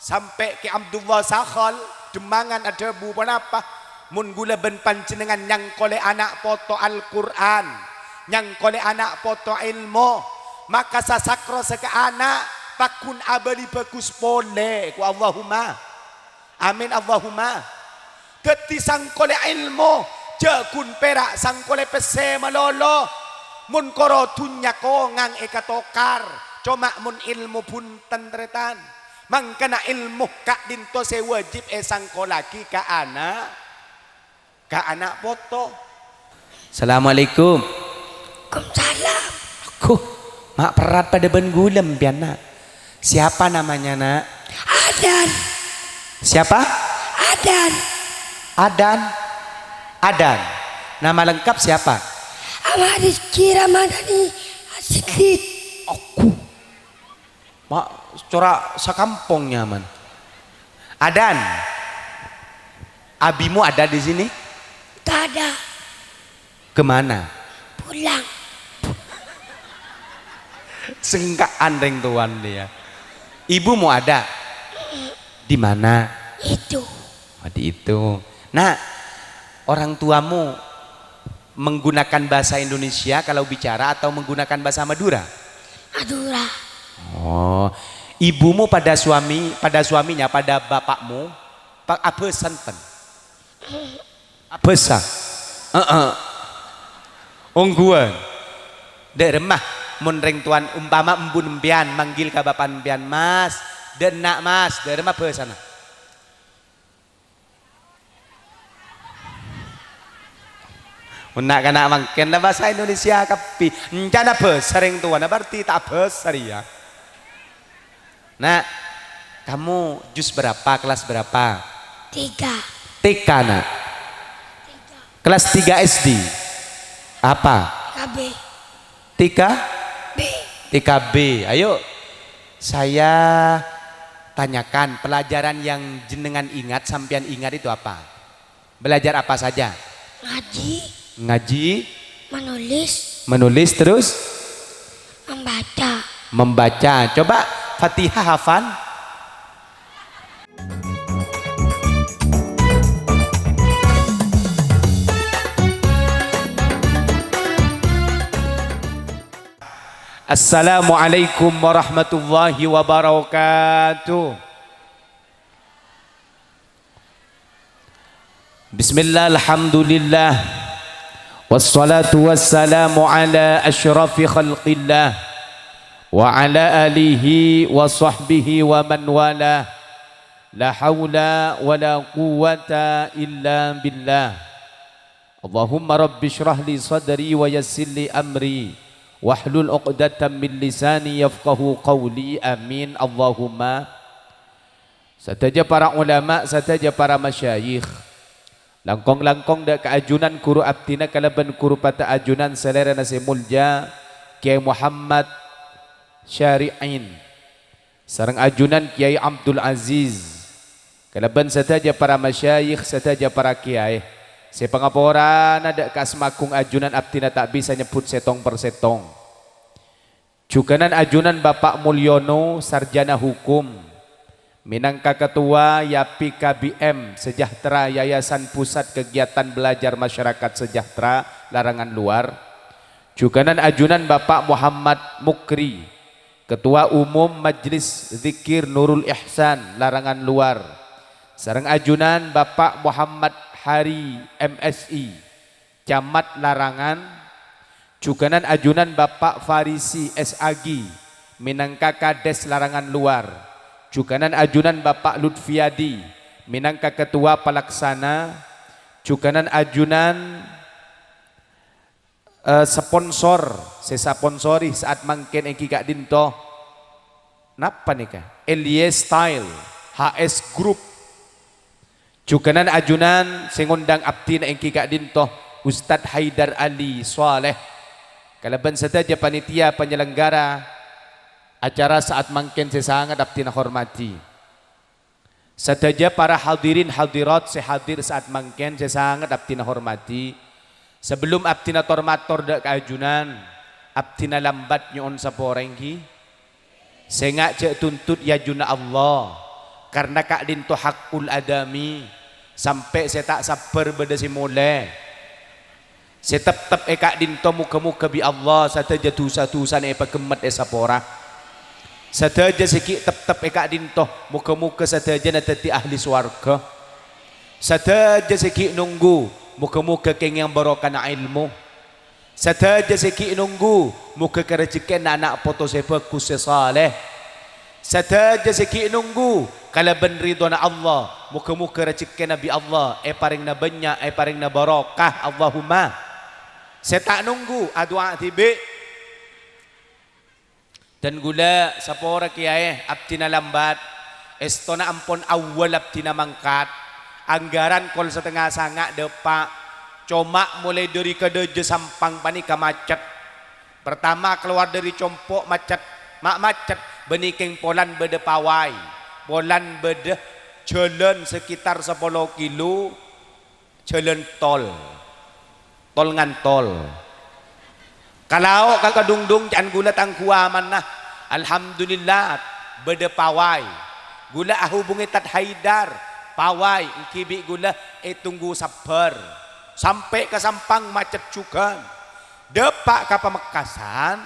sampai ke Abdullah Sakhal Demangan ada bu apa mun gula ben panjenengan yang kole anak foto Al-Quran yang kole anak foto ilmu maka sasakro seka anak pakun abadi bagus pole ku Allahumma amin Allahumma deti sang kole ilmu jakun perak sang kole pese malolo mun koro tunya kongang eka tokar cuma mun ilmu pun tentretan mangkana ilmu kak dinto se wajib esang kolaki ka anak foto. Assalamualaikum. Waalaikumsalam. Aku mak perat pada ben gulem piana. Siapa namanya nak? Adan. Siapa? Adan. Adan. Nama lengkap siapa? Ahmad Rizki Ramadhani Asidit. Aku mak corak sakampungnya man. Adan, abimu ada di sini? Tak ada. Kemana? Pulang. Sengkak andeng tuan dia. Ibumu ada? Di mana? Itu. Oh, di itu. Nah, orang tuamu menggunakan bahasa Indonesia kalau bicara atau menggunakan bahasa Madura? Madura. Oh, ibumu pada suaminya, pada bapakmu, pak apa santen? Apa sah? Ongguan. Dek remah mun ring tuan umpama embun empian manggil ka bapan empian mas, denak mas, dek remah apa sana? Unak kana mangken bahasa Indonesia kapi. Encana besar ring tuan berarti tak besar ya. Nah, kamu jus berapa? Kelas berapa? 3. TK nak. Kelas 3 SD. Apa? KB. 3? B. 3B. Ayo, saya tanyakan pelajaran yang jenengan ingat, sampean ingat itu apa? Belajar apa saja? Ngaji. Menulis terus? Membaca. Coba Fatihah hafal. Assalamualaikum warahmatullahi wabarakatuh. Bismillah, alhamdulillah, wassalatu wassalamu ala ashrafi khalqillah wa ala alihi wa sahbihi wa man wala. La hawla wa la quwwata illa billah. Allahumma rabbi shrah li sadri wa yassir li amri wahlul 'uqdatam min lisani yafqahu qawli. Amin Allahumma. Sataja para ulama, sataja para masyayikh, langkong-langkong dak keajunan kuru abtina kalaban kuru pata ajunan selera nasi mulja Kiai Muhammad Syari'in sareng ajunan Kiai Abdul Aziz kalaban sataja para masyayikh, sataja para kiai. Saya pengaporan ada kasmakung ajunan abtina tak bisa nyebut setong per setong. Cukanan ajunan Bapak Mulyono sarjana hukum minangka ketua YAPI KBM Sejahtera Yayasan Pusat Kegiatan Belajar Masyarakat Sejahtera Larangan Luar. Cukanan ajunan Bapak Muhammad Mukri Ketua Umum Majelis Zikir Nurul Ihsan Larangan Luar. Sareng ajunan Bapak Muhammad Hari MSI Camat Larangan. Cukanan ajunan Bapak Farisi SAG minangka Kades Larangan Luar. Cukanan ajunan Bapak Lutfiadi minangka Ketua Pelaksana. Cukanan ajunan sponsor sponsori saat mangken engki kak dinto napa nih kah Elie Style HS Group. Cukanan ajunan singundang abdi na engki kak dinto Ustadz Haidar Ali Saleh kalaban sataja panitia penyelenggara acara saat mangken saya sangat abdi na hormati. Sataja para hadirin hadirat saya hadir saat mangken saya sangat abdi na hormati. Sebelum abdi na tormator dak keajunan abdi na lambat nyon sa porengki saya ngak cek tuntut ya juna Allah karena kak dinto hakul adami sampai saya tak sabar beda si mulai saya tetap kak dinto muka-muka bi Allah satu jatuh sana pakemet sapora satu aja sikit tetap kak dinto muka-muka satu aja nanti ahli swarga satu aja sikit nunggu muka-muka keng yang barokah ilmu satu aja sikit nunggu muka kerjakan anak foto sepaku sesaleh satu aja sikit nunggu kalau ben ridwana Allah muka-muka rezeki Nabi Allah paring na banyak paring na barokah Allahumma saya tak nunggu doa tibe dan gula sapora kiai abtina lambat estona ampon awal abtina mangkat anggaran kol setengah sangak depak cuma mulai dari kedeje sampang panika macet pertama keluar dari compok macet macet beniking polan bede pawai polan bede jalan sekitar 10 kilo jalan tol ngantol kalau kakak dungdung jangan gula tangkuaman nah alhamdulillah bede pawai gula hubungi tat haidar pawai kibi gula tunggu sabar sampai ke sampang macet juga depak ke Pamekasan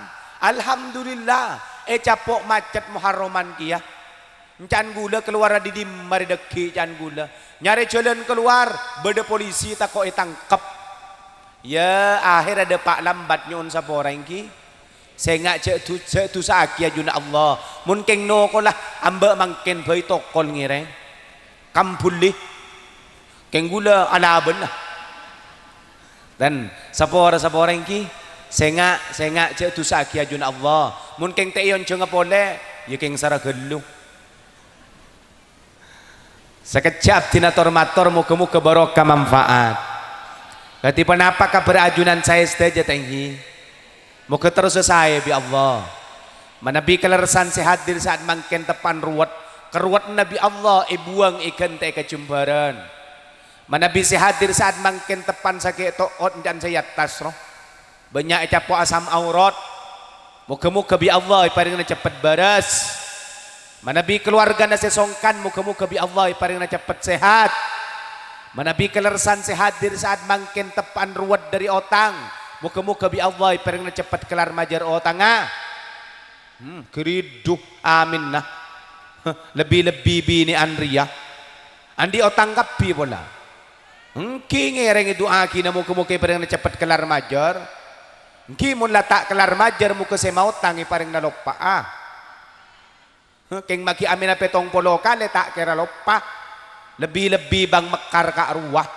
alhamdulillah capok macet Muharraman kia can gula keluar di mari deki can gula nyari jalan keluar beda polisi tak kok tangkap ya akhir ada pak lambat nyon sapora ki saya ngak cek tu sakia juna Allah mungkin no kolah ambek mangken bayi tokol ngireng kampulih keng gula ala benar dan sapora ki saya ngak cek tu sakia juna Allah mungkin teyon jangan boleh ya keng sarah gelu sekejap tinator mator muka-muka barokah manfaat berarti kenapa keberajunan saya saja tinggi muka terus saya bi Allah manabi kelersan sehat diri saat mangken tepan ruwet keruwet Nabi Allah buang ikan teh kecumbaran manabi sehat diri saat mangken tepan sakit toot dan saya tasroh banyak capo asam aurat muka-muka bi Allah paling cepat baras manabi keluarga nasi songkan muka-muka bi Allah paling cepat sehat manabi kelersan sehat diri saat mangken tepan ruwet dari otang muka-muka bi Allah paling cepat kelar majar otanga keriduh amin nah lebih-lebih bini Andria andi otang kapi bola engki ngereng itu aki na muka-muka paling cepat kelar majar engki mun latak kelar majar muka saya mau tangi paling nalopa keng maki amin petong polo kali tak kira lupa lebih-lebih bang mekar kak ruah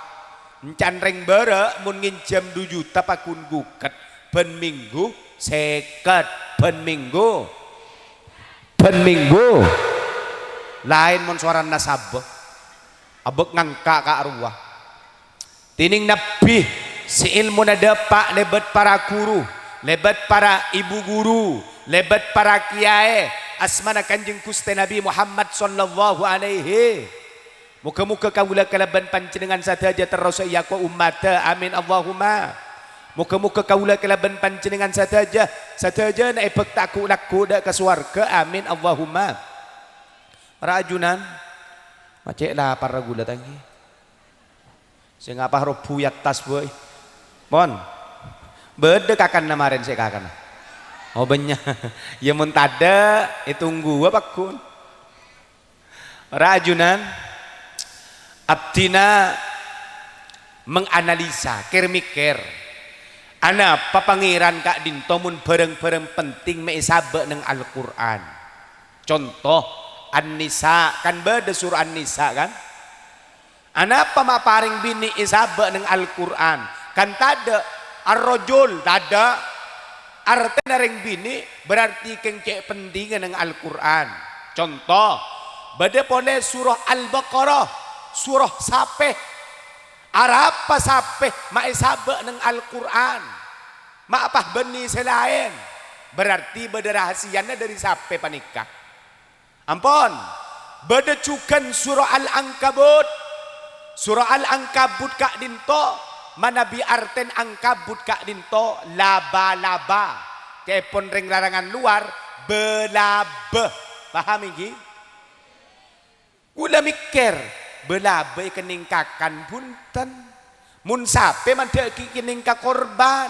encandreng bara mun nginjam 2 juta pakun guket ben minggu seket ben minggu lain mun suara nasabah abek ngangka kak ruah tining nabi si ilmu nadapak lebat para guru lebat para ibu guru lebat para kiai asmana kanjeng Gusti Nabi Muhammad sallallahu alaihi muka-muka kaula kalaban panjenengan sadaja terus ya ko ummata amin Allahumma muka-muka kaula kalaban panjenengan sadaja na ebek taku laku dak ke swarga amin Allahumma rajunan macek lapar gula tangi sing apa robu yak tas boy mon bede kakan namaren saya kakan oh banyak ya mun tada tunggu apa kun rajunan abdina menganalisa mikir ana papangiran kak dinto mun bareng-bareng penting meisabe neng Al-Qur'an contoh An-Nisa kan beda surah An-Nisa kan ana pamaparing bini isabe neng Al-Qur'an kan tada ar-rajul tada artinya ring bini berarti kengcek pentingan dengan Al-Quran contoh bade pole surah Al-Baqarah surah sape arapa sape maisabe dengan Al-Quran ma apa beni selain berarti bade rahasianya dari sape panikah ampun bade cukan surah Al-Ankabut kak dinto manabi arten angkabut kak dinto laba-laba kepon ring larangan luar belabe paham iki gula mikir belabe keningkakan punten mun sape mandek keningka korban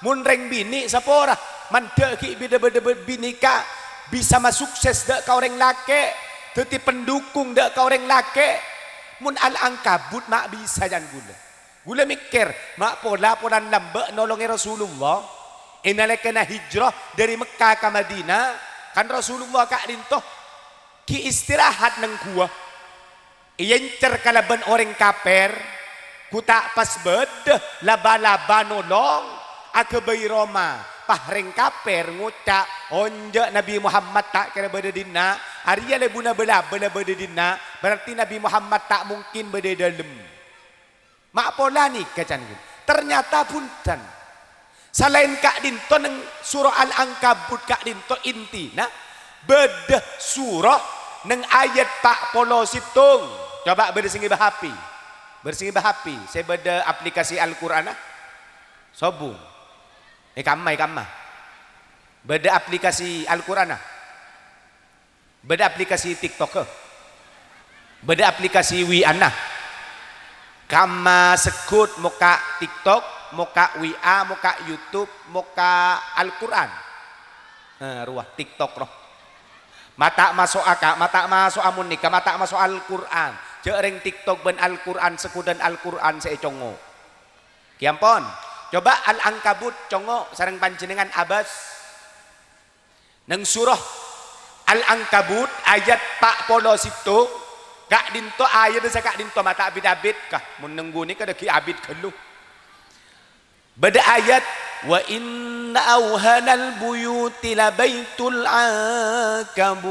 mun reng bini sapora mandek beda-beda binika bisa masukses dek kau orang laki teti pendukung dek kau orang laki mun al-angkabut mak bisa jan gula mikir mak pola lambe nolongi Rasulullah inalekana hijrah dari Mekah ke Madinah kan Rasulullah kak rintoh ki istirahat neng gua iyencer kalaban orang kaper ku tak pas bedeh laba-laba nolong akebai Roma pahreng kaper ngucak onja Nabi Muhammad tak kira beda dina Arya lebuna bela beda dina berarti Nabi Muhammad tak mungkin beda dalam mak pola nih kacan ternyata punten selain kak dinto neng surah Al-Ankabut kak dinto inti nah bedah surah neng ayat pak polo situng coba bersingi bahapi saya beda aplikasi Al-Quran sobung kamma beda aplikasi Al-Quran beda aplikasi TikTok beda aplikasi WA kama sekut muka TikTok muka WA muka YouTube muka Al-Quran ruah TikTok roh mata masuk akak mata masuk amun nikah mata masuk Al-Quran jereng TikTok ben Al-Quran sekudan Al-Quran saya congo kiampon coba Al-Ankabut congo sareng panjenengan abas neng surah Al-Ankabut ayat pak polo situ kak dinto ayat saya kak dinto mata abid-abid kah menengguni kada ki abid kelu beda ayat wa inna awhanal buyuti la baitul ankabut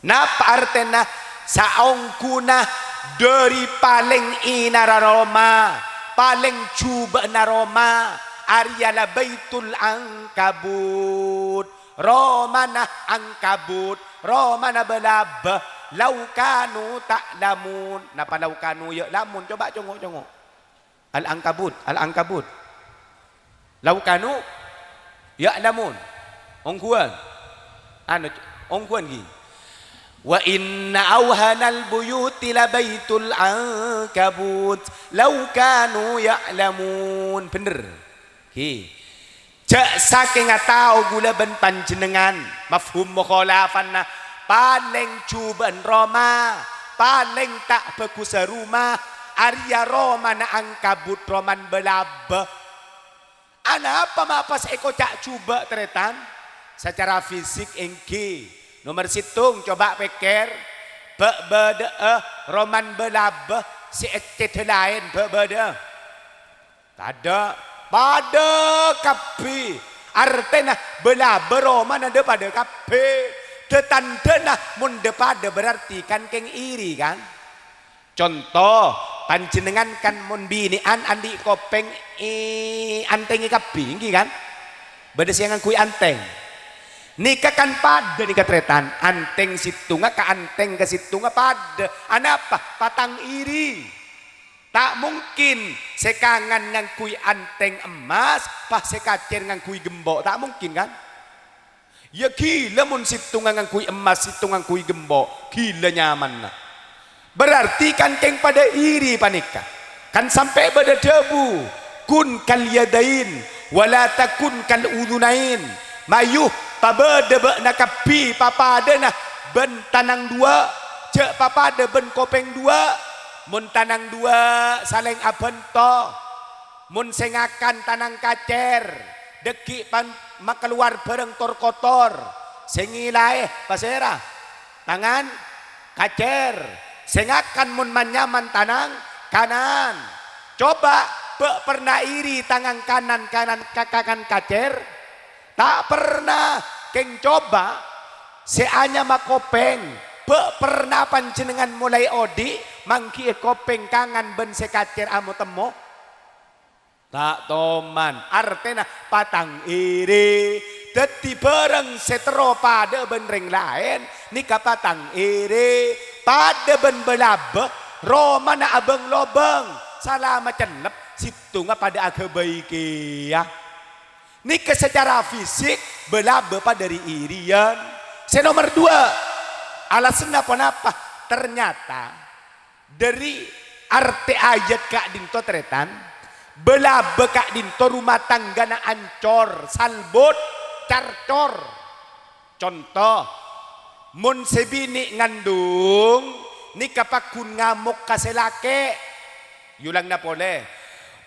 napa artena saongkuna dari paling inara Roma paling cuba na Roma Arya la baitul ankabut Roma na angkabut Roma na belabah laukanu tak lamun napa laukanu ya lamun coba congo Al-Ankabut laukanu ya lamun ongkuan ongkuan gi wa inna awhanal buyuti la baitul ankabut laukanu ya'lamun bener hi cek saking atau gula ben panjenengan mafhum mukhalafan paling cuban Roma paling tak bagus rumah Arya Roma na angkabut Roman belabah ana apa mapas eko cak coba teretan secara fisik engki nomor situng coba pikir beda Roman belabah si ecet lain beda ada pada kapi artena belabah Roman ada pada kapi tetandena mun pada berarti kan keng iri kan contoh panjenengan kan mun binian andi kopeng antengi kapinggi kan beda siangan kui anteng nikah kan pada nikah tretan anteng situnga ka anteng ke situnga pada anapa patang iri tak mungkin sekangan ngang kui anteng emas pas sekacir ngang kui gembok tak mungkin kan ya gila mun situnga ngang kui emas situnga ngang kui gembok gila nyaman nah berarti kan keng pada iri panika kan sampai pada debu kun kal yadain wala takun kal udunain mayuh pabede be nakapi papada nah ben tanang dua cek papada ben kopeng dua mun tanang dua saling abento mun sengakan tanang kacer deki pan makeluar bareng tor kotor sengilai pasera tangan kacer sengakan mun manyaman tanang kanan coba pernah iri tangan kanan kakan kacer tak pernah keng coba seanya makopeng pernah panjenengan mulai odi mangki kopeng kangan ben sekacer amu temo tak toman artena patang iri deti bareng setero pada ben ring lain nikah patang iri pada ben belabeh Roma na abeng lobeng salah cenep situ nga pada aga baik ya nikah secara fisik belabeh pada dari irian nomor dua Alasan apa? Ternyata dari arti ayat Kak Dinto tretan belaba Kak Dinto rumah tangga na ancor, salbut, carcor. Contoh, mun sebini ngandung ni kapakun ngamuk kaselake. Yulang na pole.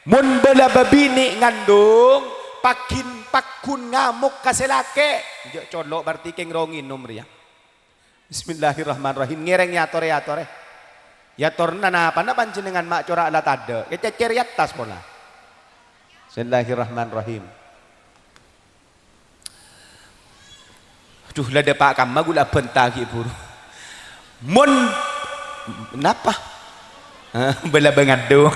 Mun belaba bini ngandung pakun ngamuk kaselake. Colok berarti keng rongin nomria. Bismillahirrahmanirrahim. Ngereng yatore. Yator na apa na panjenengan mak cora alat ada. Ya cecer yatas pola. Bismillahirrahmanirrahim. Aduh lada pak kamma gula bentagi buru. Mun kenapa? Bela ngandung.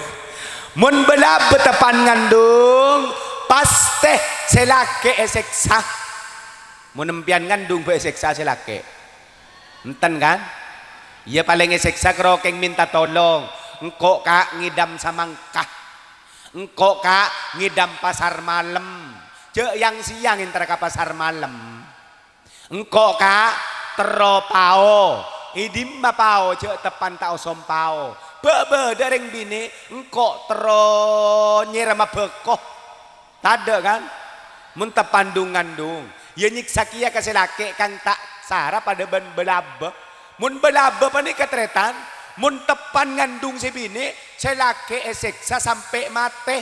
Mun bela betepan ngandung pasti selake eseksa. Mun empian ngandung be eseksa selake. Enten kan? Ia paling eseksa kerokeng minta tolong. Engkau kak ngidam samangkah. Engkau kak ngidam pasar malam. Cek yang siang inter ke pasar malam. Engkau kak teropao. Idim mapao cek tepan tau sompao. Bebe dereng bini. Engkau tero nyerama bekoh. Tada kan? Muntah pandung-ngandung. Ya nyiksa kia kasih laki kang tak sara pada ban belaba. Mun belaba pani ketretan, mun tepan ngandung si bini, selake eseksa sampai mate.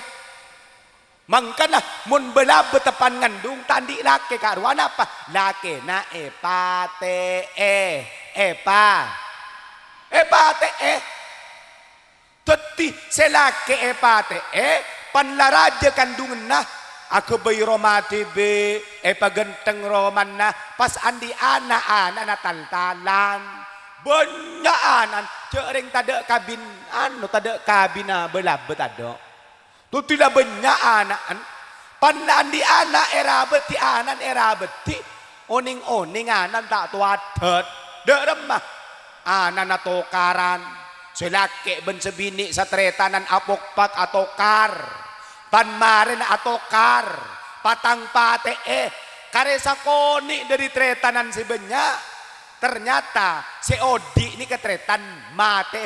Mangkana mun belaba tepan ngandung tandi lake karuan apa? Lake na epate epate teti selake epate panlaraja kandungan nah. Aku bayi romati be, pagenteng roman na pas andi anak na taltalan, banyak anan, cering tada kabin, tada kabina belabet tada, tu tidak banyak anak, pan andi anak era beti anan era beti, oning anan tak tuadet, deremah, anan atau karan, selake ben sebini satretanan apok pak atau kar. Panmarin atau kar patang pate karesa koni dari tretanan si banyak ternyata si odi ini ketretan mate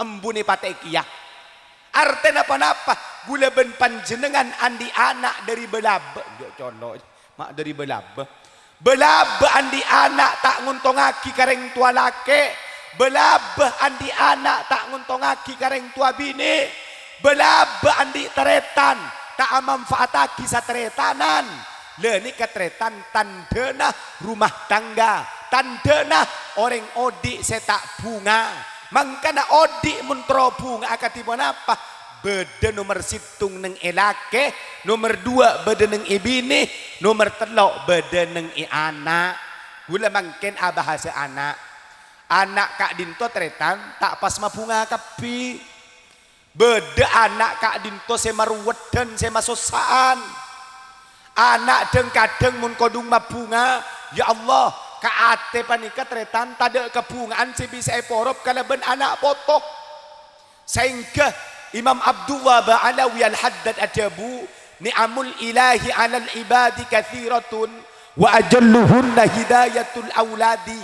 embu ni pate kia artinya apa gula ben panjenengan andi anak dari belaba contoh mak dari belaba andi anak tak nguntongaki kareng tua lake belaba andi anak tak nguntongaki kareng tua bini belaba andi teretan tak manfaataki sa teretanan leni ketretan tandena rumah tangga tandena orang odi setak bunga mangkana odi muntro bunga akatibon apa beda nomor situng neng elake nomor 2 beda neng ibini nomor 3 beda neng anak gula mangken abahasa anak kak dinto teretan tak pas mabunga kapi beda anak kak dinto sema ruwedan sema sosaan anak deng kadeng mun kodung mabunga ya Allah kaate panika tretan tada kebungaan si bisa eporop kalaban anak potok sehingga Imam Abdullah Ba'alawi al-Haddad ajabu ni'amul ilahi alal ibadi kathiratun wa ajalluhunna hidayatul awladi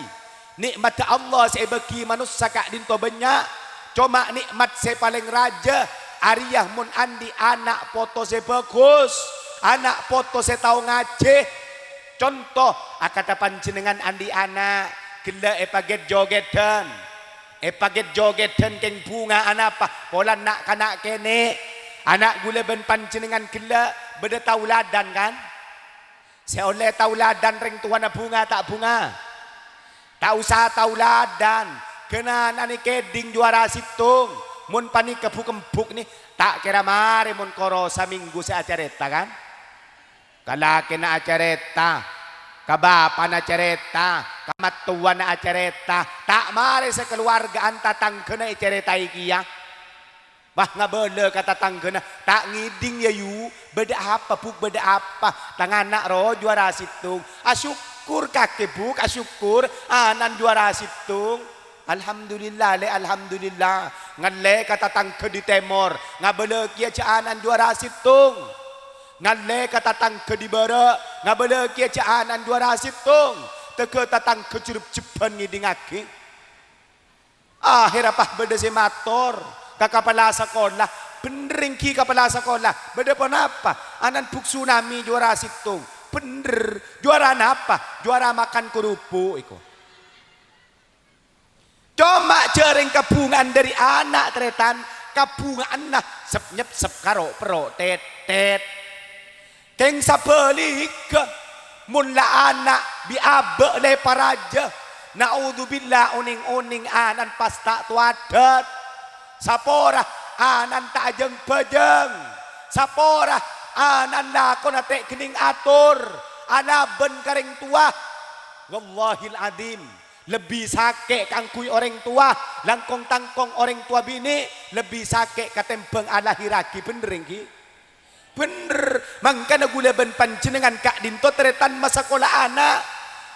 nikmat Allah saya bagi manusia kak dinto banyak cuma nikmat saya paling raja Ariyah mun andi anak foto saya bagus anak foto saya tahu ngaji contoh akata panjenengan andi anak gila paget jogedan keng bunga anak apa pola nak kanak kene anak gula ben panjenengan gila beda tauladan kan saya oleh tauladan ring tuana bunga tak bunga tak usah tauladan kena nani keding juara situng mun panik kebuk nih tak kira mari mun koro saminggu se acareta kan kalaki na acareta kabapa na acareta kamatuan na acareta tak mari sa keluargaan tatang kena acareta ikiya bah ngabele kata tanggena tak ngiding ya yu beda apa buk beda apa tanganak ro juara situng asyukur kakek buk asyukur anan juara situng alhamdulillah ngalle kata tangke di temor ngabele kia caanan juara situng ngalle kata tangke di bara ngabele kia caanan juara situng teke tatang kejurup jeban ngidingake. Akhir apa beda semator ke kepala sekolah, bener ki kepala sekolah, beda pun apa? Anan buk tsunami juara situng, bener juara apa? Juara makan kerupuk iko. Cuma jaring kabungan dari anak tretan, kabungan nah sep nyep sep karo pro tet. Keng sabeli ke mun la anak biabe le paraja. Naudzubillah uning-uning anan pasta tuadat. Sapora anan tajeng bejeng. Sapora anan lakon ate gening atur. Anaben karing tua. Wallahil adim. Lebih sakit kangkui orang tua. Langkong tangkong orang tua bini. Lebih sakit katembeng alahiraki. Bener ki? Bener. Mangkana gula ben panjenengan kak dinto teretan masa sekolah anak.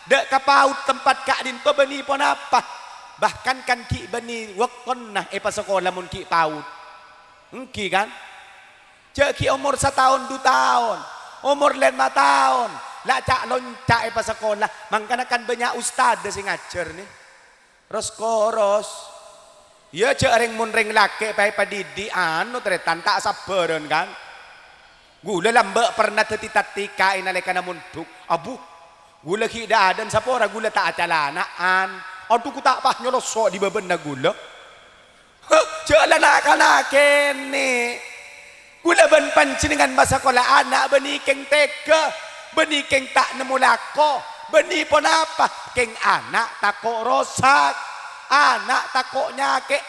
Dek kapaut tempat kak dinto beni pon apa? Bahkan kan ki beni wakon nah pas sekolah mun ki paut. Engki kan? Cek ki umur 1 tahun 2 tahun. Umur 5 tahun. Lah cak loncak pas sekolah. Mangkana kan banyak ustad sing ngajar nih. Ros koros. Ya cek ring mun ring laki pai padidi anu tretan tak sabaran kan. Gula lambek pernah teti-tatika inalekana mun duk. Abu gula hida dan sapora gula tak acalanaan. Aduh ku tak pah nyolosok di beben na gula. Jalan anak kene. Gula ben panjenengan masa sekolah anak beni keng tega, beni keng tak nemu lako, beni pon apa? Keng anak takok rosak, anak takok nyake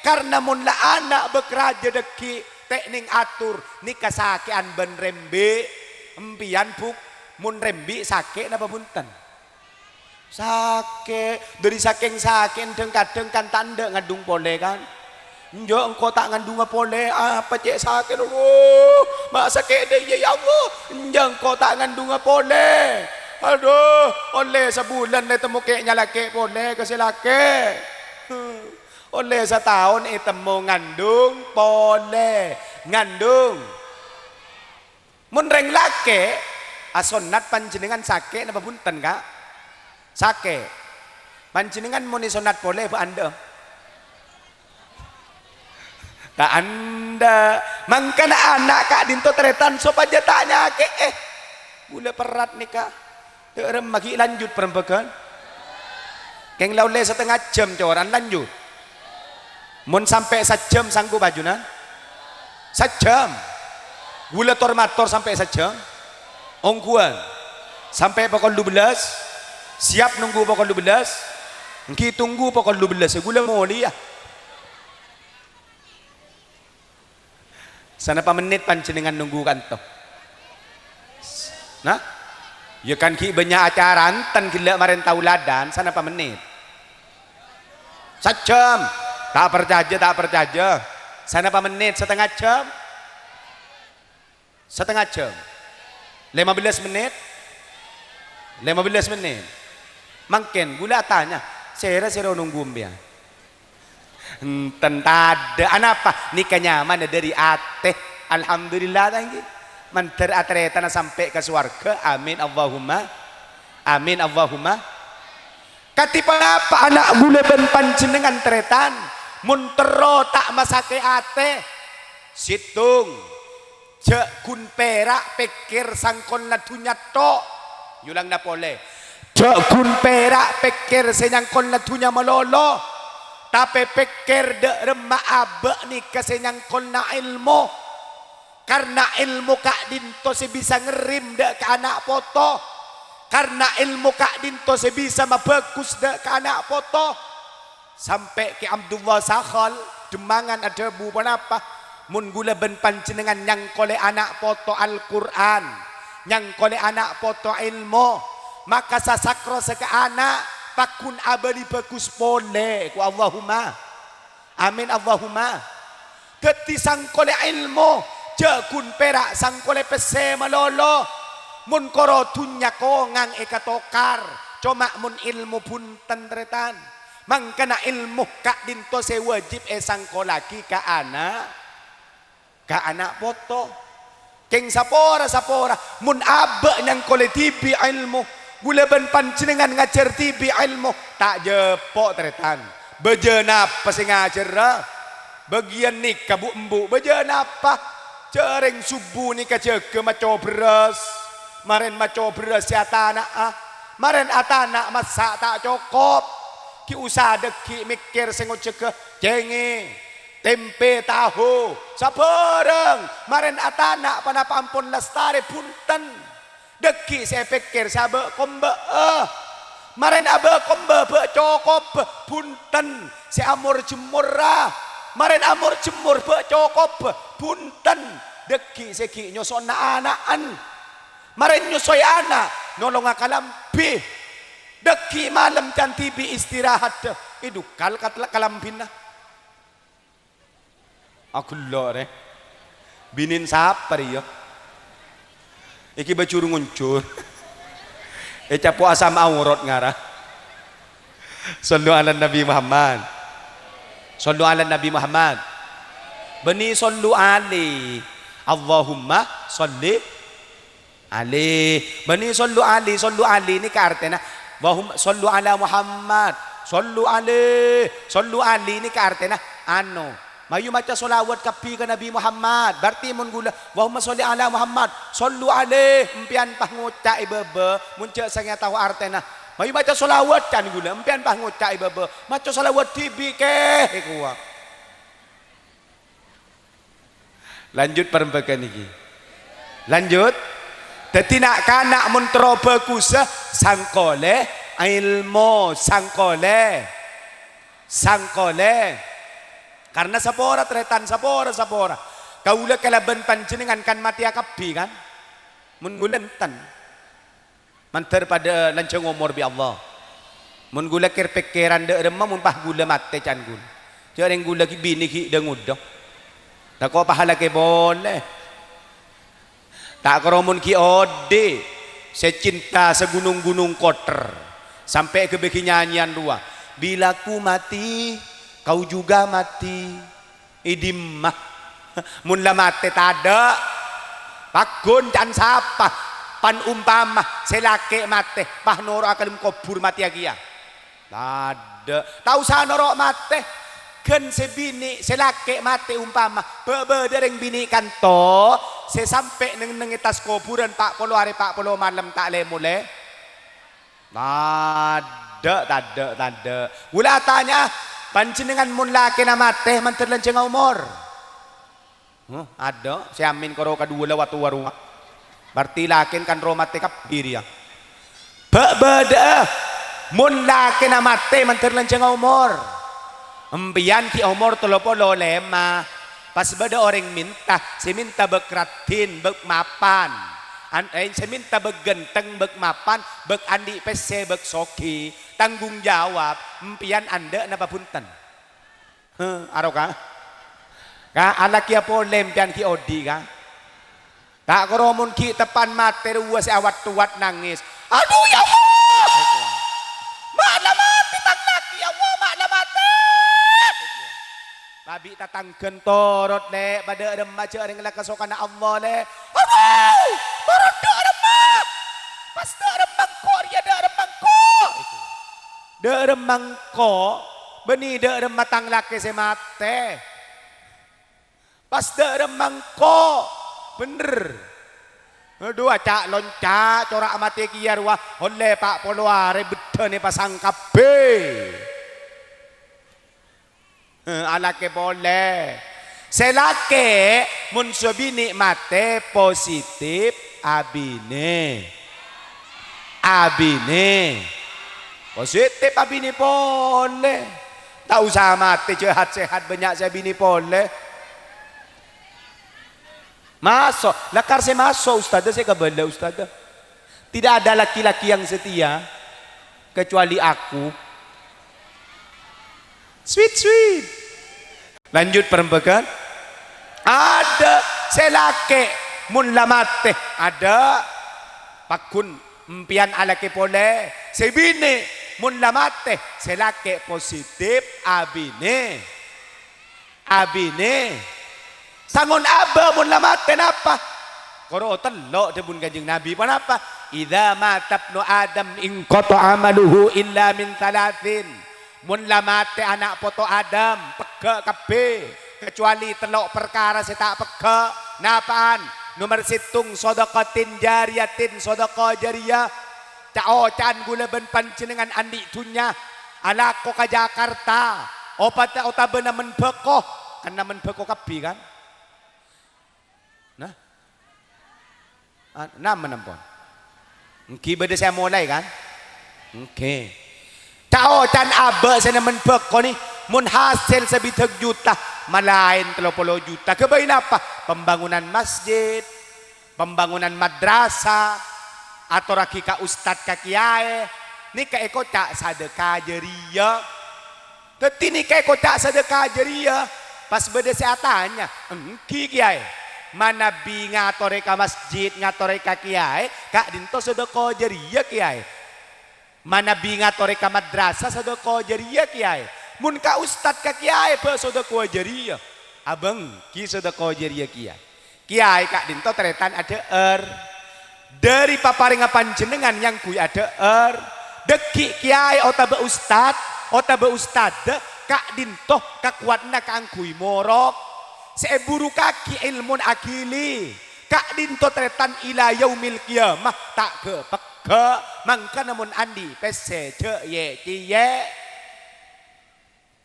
karena mun la anak bekerja deki tekning atur nikah sakean ben rembe empian buk mun rembi sakit napa punten sakit dari saking sakit kadang kan tanda ngandung pole kan njo engkau tak ngandung pole apa cek sakit mak sakit deh ya Allah njo engkau tak ngandung pole aduh oleh sebulan le temu keknya laki pole kasih laki oleh setahun temu ngandung pole ngandung mun reng laki asonat panjenengan sakit napa punten kak sakit panjenengan muni sonat boleh bu anda tak anda mangkana anak kak dinto teretan sopaja tanya ke gula perat nih kak rem magi lanjut perempuan keng laule setengah jam coran lanjut mun sampai sejam sanggup bajunan sejam gula tormator sampai sejam ongkuan sampai pokok 12 siap nunggu pokok 12 engki tunggu pokok 12 gula moli ya sana pa menit panjenengan nunggu kanto nah ya kan ki banyak acara anten gila maren tauladan sana pa menit sejam tak percaya sana pa menit setengah jam 15 menit 15 menit mungkin gula tanya sera nunggu mbia tentada anapa nikah nyaman dari ate alhamdulillah tangki manter atretana sampai ke surga amin Allahumma katipan apa anak gula ben panjenengan tretan muntero tak masake ate situng cek kun perak pikir sangkon na dunya tok yulang na pole cek kun perak pikir senyangkon na dunya malolo tapi pikir de remah abe ni kesenyangkon na ilmu karena ilmu kak dinto se bisa ngerim de ke anak poto karena ilmu kak dinto se bisa mabagus de ke anak poto sampai ke Abdullah Sakhal demangan ada bu apa mun gula ben panjenengan yang kole anak poto Al-Quran yang kole anak poto ilmu maka sasakro seke anak pakun abadi bagus pole ku Allahumma amin Allahumma keti sang kole ilmu jakun perak sang kole pese malolo mun koro tunya kongang ekatokar cuma mun ilmu pun tentretan mangkana ilmu kak dinto se wajib sang kolaki ka anak foto keng sapora mun abe yang kolektibi ilmu Gula ben panjenengan ngajar tibi ilmu tak jepok tretan. Bejen apa sing ngajar? Bagian nikah bu embu bejen apa? Cereng subuh nikah jaga maco beras. Maren maco beras si atana Maren atana masak tak cukup. Ki usah deki mikir sing ojege jenge. Tempe tahu sabareng maren atana panapa ampun lestari punten deki saya pikir sabe kombe maren abe kombe be cokop punten si amur jemurah maren amur jemur be cokop punten deki seki nyosona anaan maren nyosoi anak nolong akalampi deki malam cantibi istirahat idukal kalampina. Aku lore binin sapar ya iki bacuru nguncur capu asam aurat ngara sallu ala Nabi Muhammad sallu ala Nabi Muhammad bani sallu ali Allahumma salli ali bani sallu ali ini ke artinya Allahumma sallu ala Muhammad sallu ali ini ke artinya anu mayu maca solawat kapi ke Nabi Muhammad berarti mun gula Allahumma sholli ala Muhammad sallu alaih empian pah ngucak ibebe mun cek sanga tahu artena mayu maca solawat kan gula empian pah ngucak ibebe maca solawat tibi ke kuwa lanjut perembakan iki lanjut dadi nak kanak mun troba kusa sangkole ilmu sangkole karena sapora tretan sapora kaula kalaban panjenengan kan mati akabi kan mun gulentan manter pada lancang umur bi Allah mun gula pikiran de remah mun pah gula mate can gula jareng gula ki bini ki dengudo tak ko pahala ke boleh tak kromun ki ode secinta segunung-gunung kotor sampai ke beki nyanyian dua bila ku mati kau juga mati idimah mun la mate tada pakun can sapa pan umpama selake mate pah noro akan kubur mati agia tada tau sa noro mate ken sebini selake mate umpama bebe dereng bini kanto se sampai neng tas kuburan pak polo malam tak le mule tada gula tanya panjenengan mun laki na mate manter lanceng umur ada si amin karo kadua watu warunga berarti lakin kan ro mate kapir ya beda mun laki na mate manter lanceng umur empian ki umur 35 pas beda orang minta si minta bekratin bek mapan si minta begenteng bek mapan bek andi pese bek soki tanggung jawab empian anda napa punten aroka ka anak kia polem pian ki odi ka tak kromun ki tepan mate ruwa si awat tuat nangis aduh ya Allah makna mati tang laki ya Allah makna mati babi tatang gentorot le pada remaja ring lakasokan Allah le aduh barodo remah pas remang ko dia remang ko remang ko beni rematang laki se mate pas remang ko bener dua cak lonca corak mati kiar wah oleh pak poloare beda nih pasang kabe alake boleh selake mun sobini mate positif abine positif abini boleh tak usah mati sehat banyak saya bini boleh masuk lakar saya masuk ustadzah saya kebala ustadzah tidak ada laki-laki yang setia kecuali aku sweet lanjut perembakan ada selake mun lamate ada pakun empian alake pole sebine mun lamate selake positif abine sangon aba mun lamate napa Koro telok debun kanjeng Nabi. Kenapa? Idza mata ibnu Adam in qata amaluhu illa min thalathin. Mun lamate anak poto Adam pegek kabeh kecuali telok perkara tak pegek. Napaan? Nomor situng sedekatin jariyatin, sedekah jariyah. Caocan gula ben panjenengan andi dunya. Alako ka Jakarta. Opat otabena men bekoh. Kan men bekoh kabeh kan? Nah. Nama nampon. Engki beda saya mulai kan? Oke. Tao can abe saya men beko ni mun hasil sebitek juta malain 30 juta. Kebain apa? Pembangunan masjid, pembangunan madrasah atau raki ka ustad ka kiai. Ni ka eko cak sedekah jariyah. Teti ni ka eko cak sedekah jariyah. Pas beda saya tanya, engki kiai mana bi ngatore ka masjid ngatore ka kiai kak dinto sedekah jariyah kiai mana bi ngatore ka madrasah sedekah jariyah kiai mun ka ustad ka kiai pe sedekah jariyah abang ki sedekah jariyah kiai kak dinto teretan ada dari paparing panjenengan yang kui ada deki kiai otabe ustad kak dinto kakuatna ka angkui morok seburu kaki ilmun akili kak dinto tretan ila yaumil qiyamah tak ke peke mangka namun andi pese ce ye ciye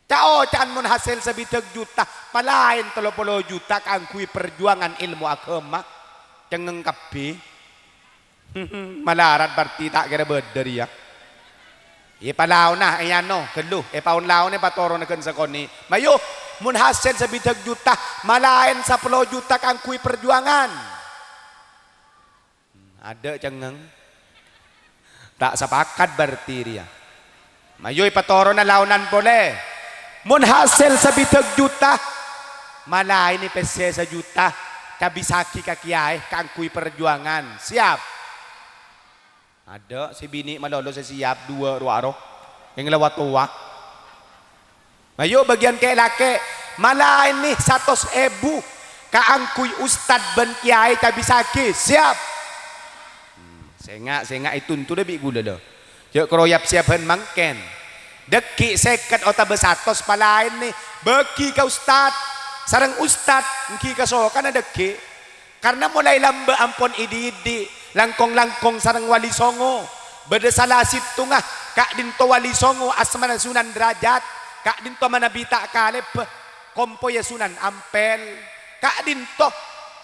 cao can mun hasil sebitek juta palain 30 juta kangkui perjuangan ilmu agama cengeng kabeh malarat berarti tak kira bederi ya palau nah ayano keluh paun lau ne patoro na ken sakoni mayo mun hasil sebitek juta malain 10 juta kangkui perjuangan ada cengeng tak sepakat berarti dia mayo patoro na launan boleh mun hasil sebitek juta malain ni pese sejuta kabisaki ka kiai kangkui perjuangan siap ada si bini malolo siap dua ruaro yang lewat tua. Ayo bagian ke laki malah ini 100.000 kaangkui ustad ben kiai kabisaki siap. Sengak itu tuh lebih gula dah. Jok keroyap siapkan mangken. Deki seket ota besatos palain nih bagi ka ustad sarang ustad ngki ka sokan ada deki karena mulai lamba ampon idi langkong sarang wali songo beda salah situngah kak dinto wali songo asmana sunan derajat kak dinto manabita kalep kompo ya sunan ampel kak dinto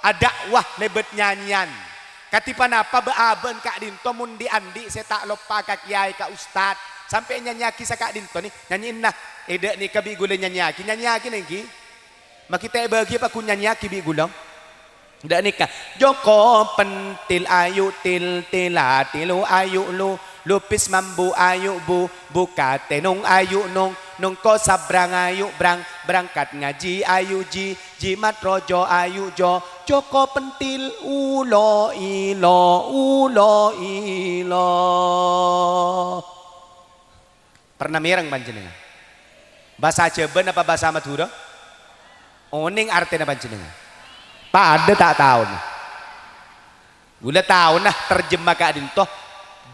ada wah lebet nyanyian katipan apa beaben kak dinto mundi andi saya tak lupa kak kiai kak ustad sampai nyanyaki sa kak dinto nih nyanyiin nah ede nih kabi gula nyanyaki nengki makita bagi apa ku nyanyaki bi gulang ndak nikah Joko pentil ayu til tila tilu ayu lu lupis mambu ayu buka tenung ayu nung ko sabrang ayu berangkat ngaji ayu jimat rojo ayu Joko pentil ulo ilo pernah mireng panjenengan bahasa Jawa apa bahasa Madura oning artinya panjenengan pada tak tahu nah. Gula tahu nah terjemah Kak Dinto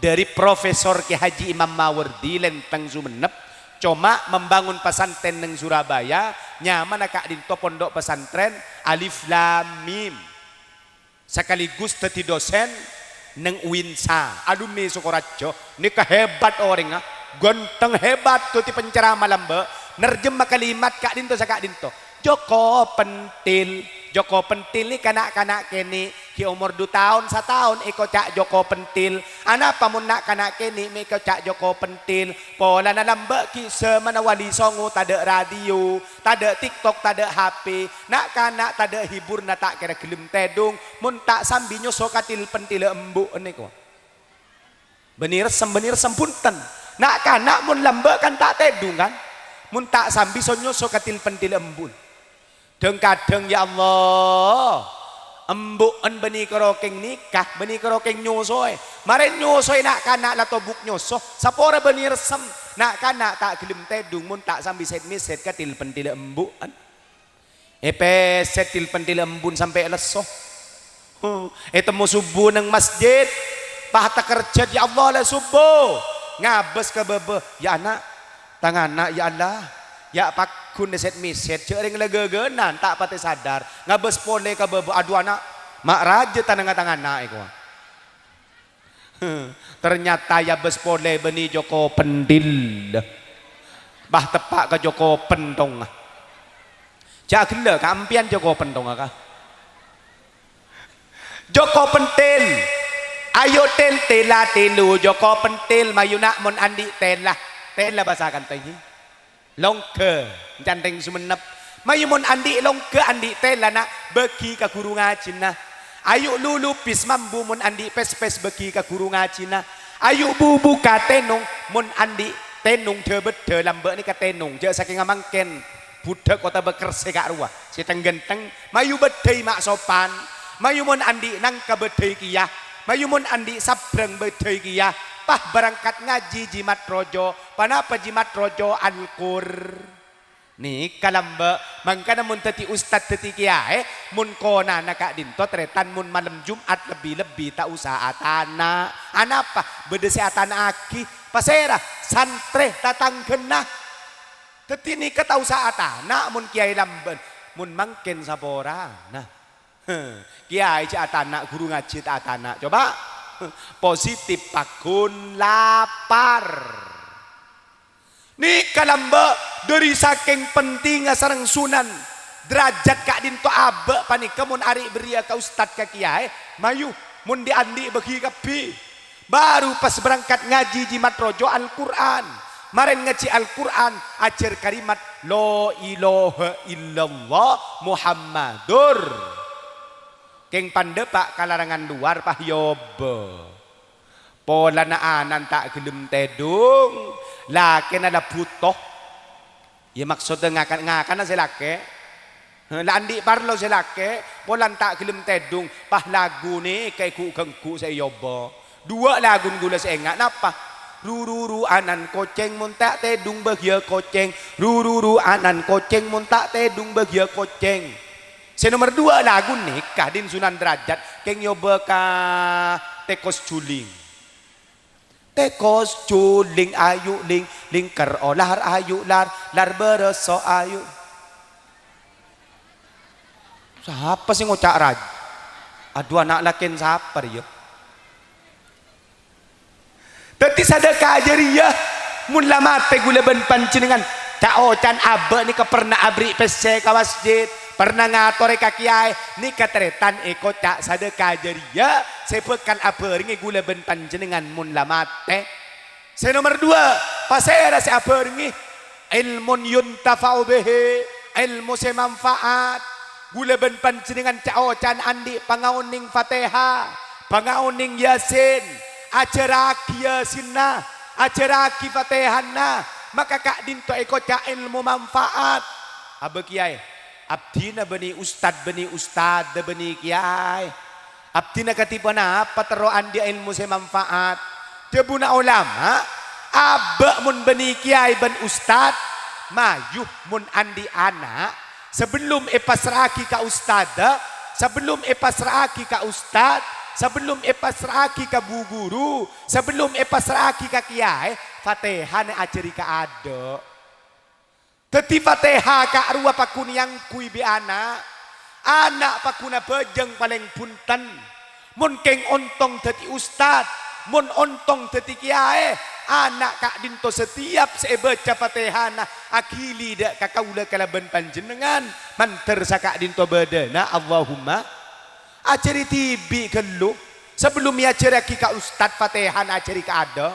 dari Profesor Ki Haji Imam Mawardi Lenteng Sumenep cuma membangun pesantren neng Surabaya nyaman Kak Dinto pondok pesantren Alif Lam Mim sekaligus teti dosen neng Winsa alumni Sukorajo ini kehebat orang gonteng hebat tuh di penceramah lambe nerjemah kalimat Kak Dinto sa Kak Dinto Joko pentil ni kanak-kanak kini ki umur 2 tahun 1 tahun iko cak Joko pentil anak pamun nak kanak kini iko cak Joko pentil pola na lambak ki semana wali songo tada radio tada TikTok tada HP nak kanak tada hibur na tak kira gelem tedung mun tak sambi nyoso katil pentil embu eniko benir sempunten nak kanak mun lambak kan tak tedung kan mun tak sambi so nyoso katil pentil embun kadang ya Allah embuan beni kerokeng nikah beni kerokeng nyosoy maren nyosoy nak kanak lato buk nyoso sapora beni resem nak kanak tak gelem tedung mun tak sambil set miset katil pentil embuan epe setil pentil embun sampai lesoh Temu subuh nang masjid pahta kerja ya Allah lah subuh ngabes ke bebe ya anak tangan ya Allah ya pakun deset miset cering legegenan tak pati sadar ngabes pole ke bebe aduh anak mak raja tangan anak iku. Ternyata ya bes pole beni Joko Pendil bah tepak ke Joko Pentong cak gila kampian Joko Pentong kah Joko Pentil ayo tel tela telu Joko Pentil mayuna mon andi tela bahasa kantong ini longke janteng sumenep mayu mon andi longke andi tela nak bagi ke guru ngaji nah ayo lulu pis mambu mon andi pes bagi ke guru ngaji nah ayo bubu katenung mon andi tenung tebet lambe ni katenung je saking ngamangken budak kota bekerse kak ruah si tenggenteng mayu bedai mak sopan mayu mon andi nang ka bedai kiyah mayu mon andi sabrang bedai kiyah pah berangkat ngaji jimat rojo panapa jimat rojo Al-Qur nih kalambe mangkana mun teti ustad teti kiai mun kona nakak dinto tretan mun malam Jumat lebih tak usah atana anapa bedese atana aki pasera santre tatang genah teti ni ka tak usah atana mun kiai lamben mun mangken sabora nah kiai cak atana guru ngaji tak atana coba positif pakun lapar nih kalamba dari saking pentingnya sarang sunan derajat kak dinto abe panik kemun ari beria ka ustad ka kiai mayu mun diandi bagi kapi baru pas berangkat ngaji jimat rojo Al-Quran maren ngaji Al-Quran ajar kalimat la ilaha illallah Muhammadur keng pandepak kalarangan luar pah yobe pola naanan tak gelem tedung laki ada butuh ya maksudnya ngakan selake landi parlo selake polan tak gelem tedung pah lagu nih kayak ku gengku saya yobe dua lagu gula saya enggak napa ruru anan koceng muntak tedung bagia koceng ruru anan koceng muntak tedung bagia koceng saya nomor 2 lagu nih kadin Sunan Derajat keng yobe ka tekos juling tekos juling ayu ling ker olar ayu lar bereso ayu siapa sih ngocak raj aduh anak lakin siapa ya tadi sadaka ajariyah mun lamate gula ben pancingan caocan abe ni ke pernah abri pese ka masjid pernah ngatore ka kiai ni katretan eko cak sadaka ajariyah sepekan apa ringi gula ben panjenengan mun lamate se nomor 2 pasera se apa ringi ilmun yuntafa'u bihi ilmu se manfaat gula ben panjenengan caocan andi pangauning Fatihah pangauning Yasin ajaraki Yasinna ajaraki Fatihahna maka kak dinto eko cak ilmu manfaat abe kiai abdina beni ustad beni kiai abdina katipana apa teroan dia ilmu se manfaat debuna ulama abe mun beni kiai ben ustad mayuh mun andi anak sebelum pasraki ka ustada sebelum pasraki ka ustad sebelum pasraki ka bu guru sebelum pasraki ka kiai Fatihah ne ajari ka ado teti Fatihah ka arwah pakun yang kui bi anak pakuna bejeng paling punten mun keng ontong teti ustad mun ontong teti kiai anak kak dinto setiap saya baca Fatihah na akili dak kakaula kalaban panjenengan manter sakak dinto badana Allahumma ajari tibi kelu sebelum ajaraki ka ustad Fatihah na ajari ka ada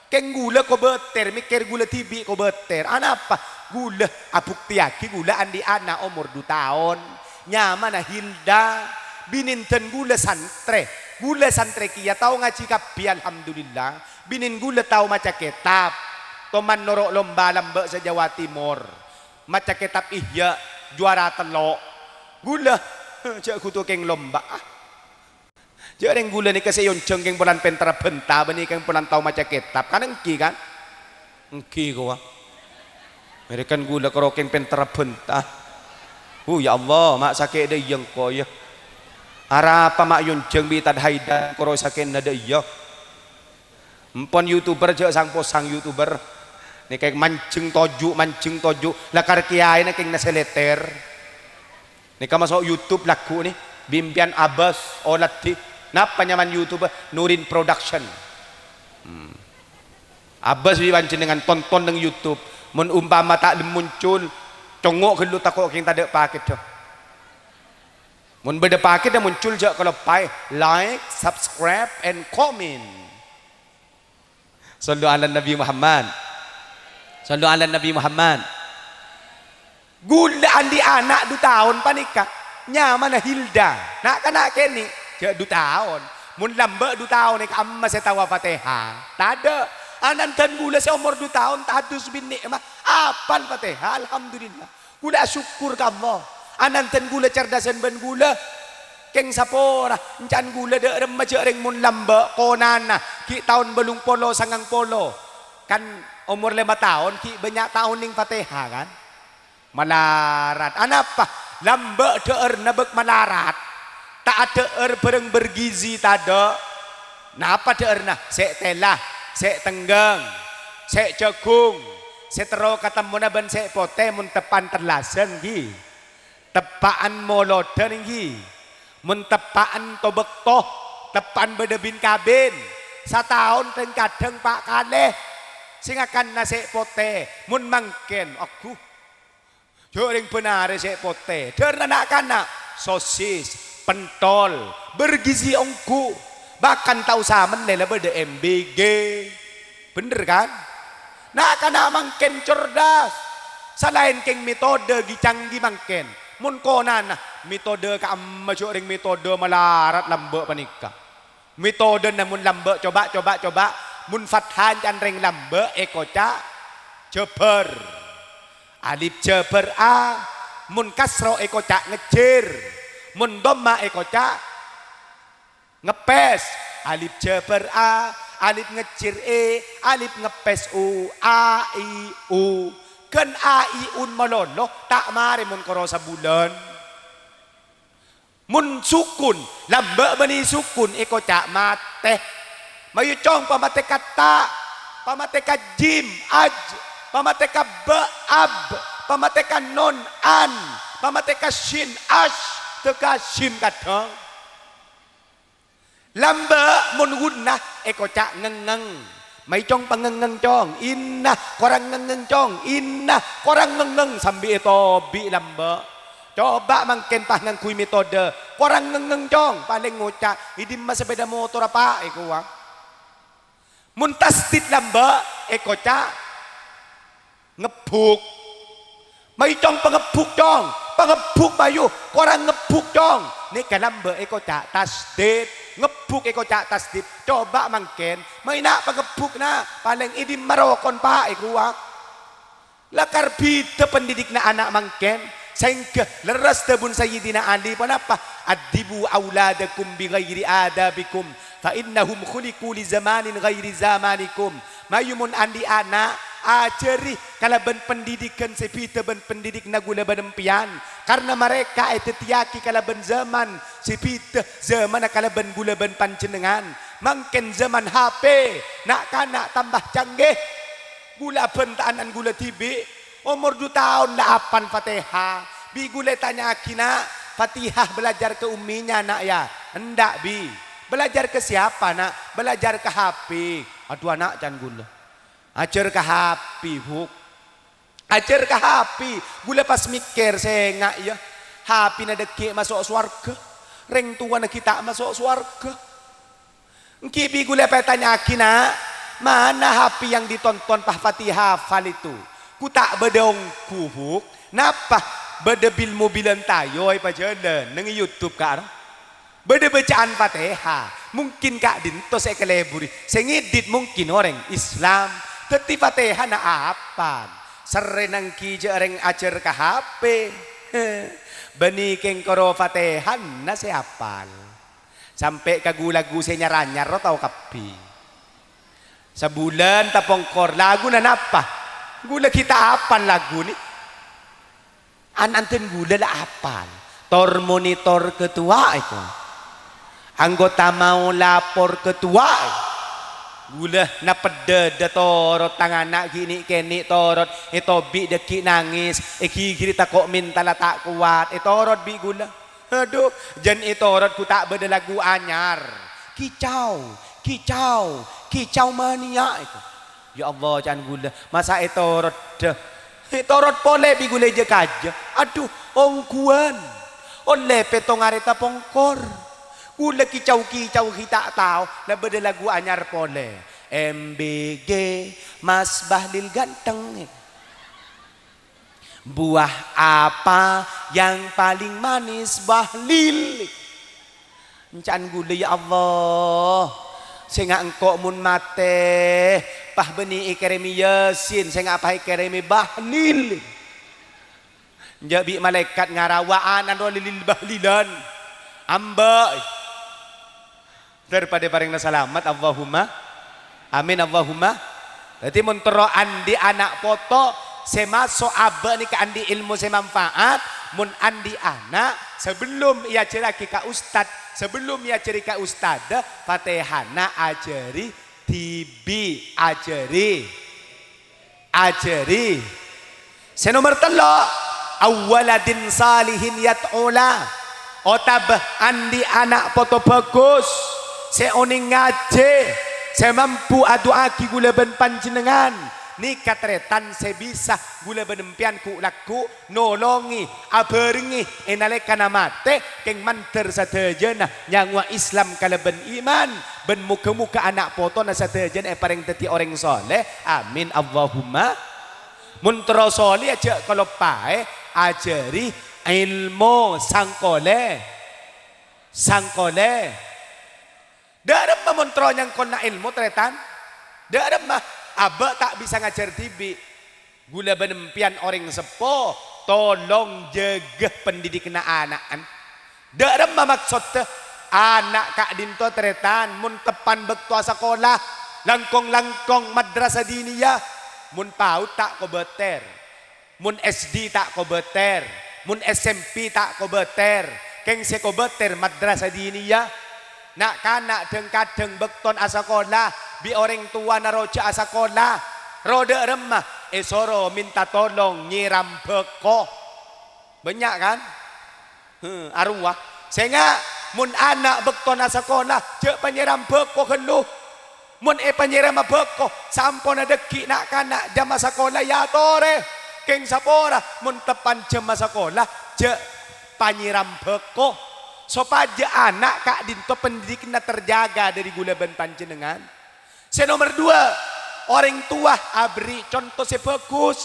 keng gula ko beter mikir gula tibi ko beter anapa gula abuktiaki gula andi anak umur 2 tahun nyaman Hilda bininten gula santre kia tahu ngaji kapi alhamdulillah binin gula tahu maca kitab toman norok lomba lambe se Jawa Timur maca kitab ihya juara telok gula cek kutu keng lomba cek reng gula ni kasayon cengkeng bulan pentera benta bani keng bulan tahu maca kitab kan engki ko mereka gula kerokeng pentera benta ya Allah mak sakit deh yang ko ya Ara pamayun jeng bitad haidan koro saken nada iya. Empon YouTuber je sang posang YouTuber. Nih kayak mancing toju, lakar kiai nih kayak naseleter. Nih kamu masuk YouTube laku nih, Bimpian Abbas olati. Napa nyaman YouTuber Nurin Production. Abbas biwancin dengan tonton dengan YouTube. Mun umpama tak muncul, congok kelu takut yang tak ada paket tu. Mun beda paket dah muncul je kalau pai like, subscribe and comment. Sallu ala Nabi Muhammad. Sallu ala Nabi Muhammad. Gulaan di anak 2 tahun panika. Nyaman Hilda. Nak kana keni je 2 tahun. Mun lambe 2 tahun ni amma saya tahu Fatihah. Tak ada. Anantan gula saya umur 2 tahun tak ada subin nikmat. Apal Fatihah alhamdulillah. Gula syukur ka Allah. Anantan gula cerdasan ben gula keng sapora encan gula de remaja ring mun lamba konana ki tahun belung polo sangang polo kan umur 5 tahun ki banyak tahun ning Fatihah kan malarat anapa lamba de nabek malarat tak ada bereng bergizi tada napa de nah sek telah sek tenggang sek jagung sek tero katamuna ben sek pote mun tepan terlasen ki tepaan molodan ini mentepaan tobek toh tepan bedebin kabin 1 tahun dan kadang pak kaleh sing akan nasi pote mun mangken aku joring benar nasi pote dan anak-anak sosis pentol bergizi ongku bahkan tahu samen lela beda MBG bener kan nak kana mangken cerdas selain keng metode gicanggi mangken mun konan metode ka amma ring metode malarat lambe panika metode namun lambe coba mun fathan can ring lambe ekoca jeber alif jeber a mun kasro ekoca ngejir mun dhamma ekoca ngepes alif jeber a alif ngejir e alif ngepes u a i u kan aiun malolo tak mari mun koro sabulan mun sukun lambak bani sukun eko cak mate mayu cong pamate kata pamate ka jim aj pamate ka ba ab pamate ka non an pamate ka shin ash teka shim kadang lambak mun gunah eko cak ngengeng may cong pangengeng cong inna korang ngengeng cong inna korang ngengeng sambil itu bi lamba coba mangken pah ngang kui metode korang ngengeng cong paling ngucak idim mas sepeda motor apa eko wang mun tasdid lamba eko cak ngebuk may cong panggebuk bayu korang ngebuk cong ni kalamba eko cak tasdid ngebuk eko cak tasdid coba mangken may na paggebuk na paling idim marokon pa ikuwak lakar bida pendidik na anak mangken sehingga leras dabun Sayyidina Ali panapa adibu auladakum bi ghairi adabikum fa innahum khuliqu li zamanin ghairi zamanikum mayumun andi anak ajari kalaban pendidikan sepita ben pendidik na gula badempian karena mereka itu tiaki kalaban zaman sepita zaman kalaban gula ban panjenengan mangken zaman HP nak kana tambah canggih gula bentaanan gula tibi umur 2 tahun dah apan Fatihah bi gula tanya kina Fatihah belajar ke umminya nak ya hendak bi belajar ke siapa nak belajar ke HP aduh anak can gula ajar ke HP buk ajar ke HP gula pas mikir saya ngak ya HP na deki masuk swarga reng tua na kita masuk swarga ngkipi gula petanya kina mana HP yang ditonton pah Fatihah hafal itu ku tak bedong kubuk napa beda bil mobilan tayoy pa jalan nang YouTube ka beda bacaan Fatihah mungkin kak dinto saya keleburi saya ngedit mungkin orang Islam teti Fatihah na apan serenang ki jareng ajar ke HP bani keng koro Fatihah na siapal sampai kagulagu saya nyaranyar ro tau kapi sebulan tapongkor lagu na napa gula kita apan lagu ni ananten gula la apan tor monitor ketua itu Anggota mau lapor ketua. Gula na peda da torot tangan nak gini keni torot bi deki nangis kiri tak kok minta lah tak kuat torot bi gula aduh jen torot ku tak beda lagu anyar kicau kicau kicau mania itu ya Allah jangan gula masa torot torot pole bi gula je kaja aduh ongkuan oleh petong areta pongkor gula kicau-kicau kita tahu lah beda lagu anyar pole MBG Mas Bahlil ganteng buah apa yang paling manis Bahlil encan gula ya Allah sehingga engkau mun mate pah beni ikeremi Yasin sehingga apa ikeremi Bahlil jabi malaikat ngarawaan anu lilil Bahlilan amba daripada paring selamat Allahumma amin Allahumma jadi mentero andi anak foto semaso aba ni ka andi ilmu semanfaat mun andi anak sebelum ia ceraki ka ustad sebelum ia cerika ustad fatihana ajari tibi ajari senomor telo awaladin salihin yat'ula otab andi anak foto bagus seoning ngaje saya mampu adu aki gula ben panjenengan ni katretan saya bisa gula benempian ku laku nolongi aberingi enale kana mate keng manter sadejana nyangwa Islam kala ben iman ben muka-muka anak foto na sadejan pareng teti orang soleh amin Allahumma mun terosoli aja kalau pae ajari ilmu sangkole darem memontro yang kona ilmu tretan darem mah aba tak bisa ngajar tibi gula benempian orang sepo tolong jaga pendidikan anak darem mah maksud anak kak dinto tretan mun tepan bektua sekolah langkong madrasah diniyah mun PAUD tak kobeter mun SD tak kobeter mun SMP tak kobeter keng se kobeter madrasah diniyah nak kanak kadeng bekton asakola bi orang tua naroja asakola roda remah esoro minta tolong nyiram beko banyak kan arwah sehingga mun anak bekton asakola je penyiram beko keluh mun penyiram beko sampon deki nak kanak jam asakola ya tore keng sapora mun tepan jam asakola je penyiram beko supaya anak kak dinto pendidikan terjaga dari gula ben panjenengan. Nomor 2 orang tua abri contoh sebagus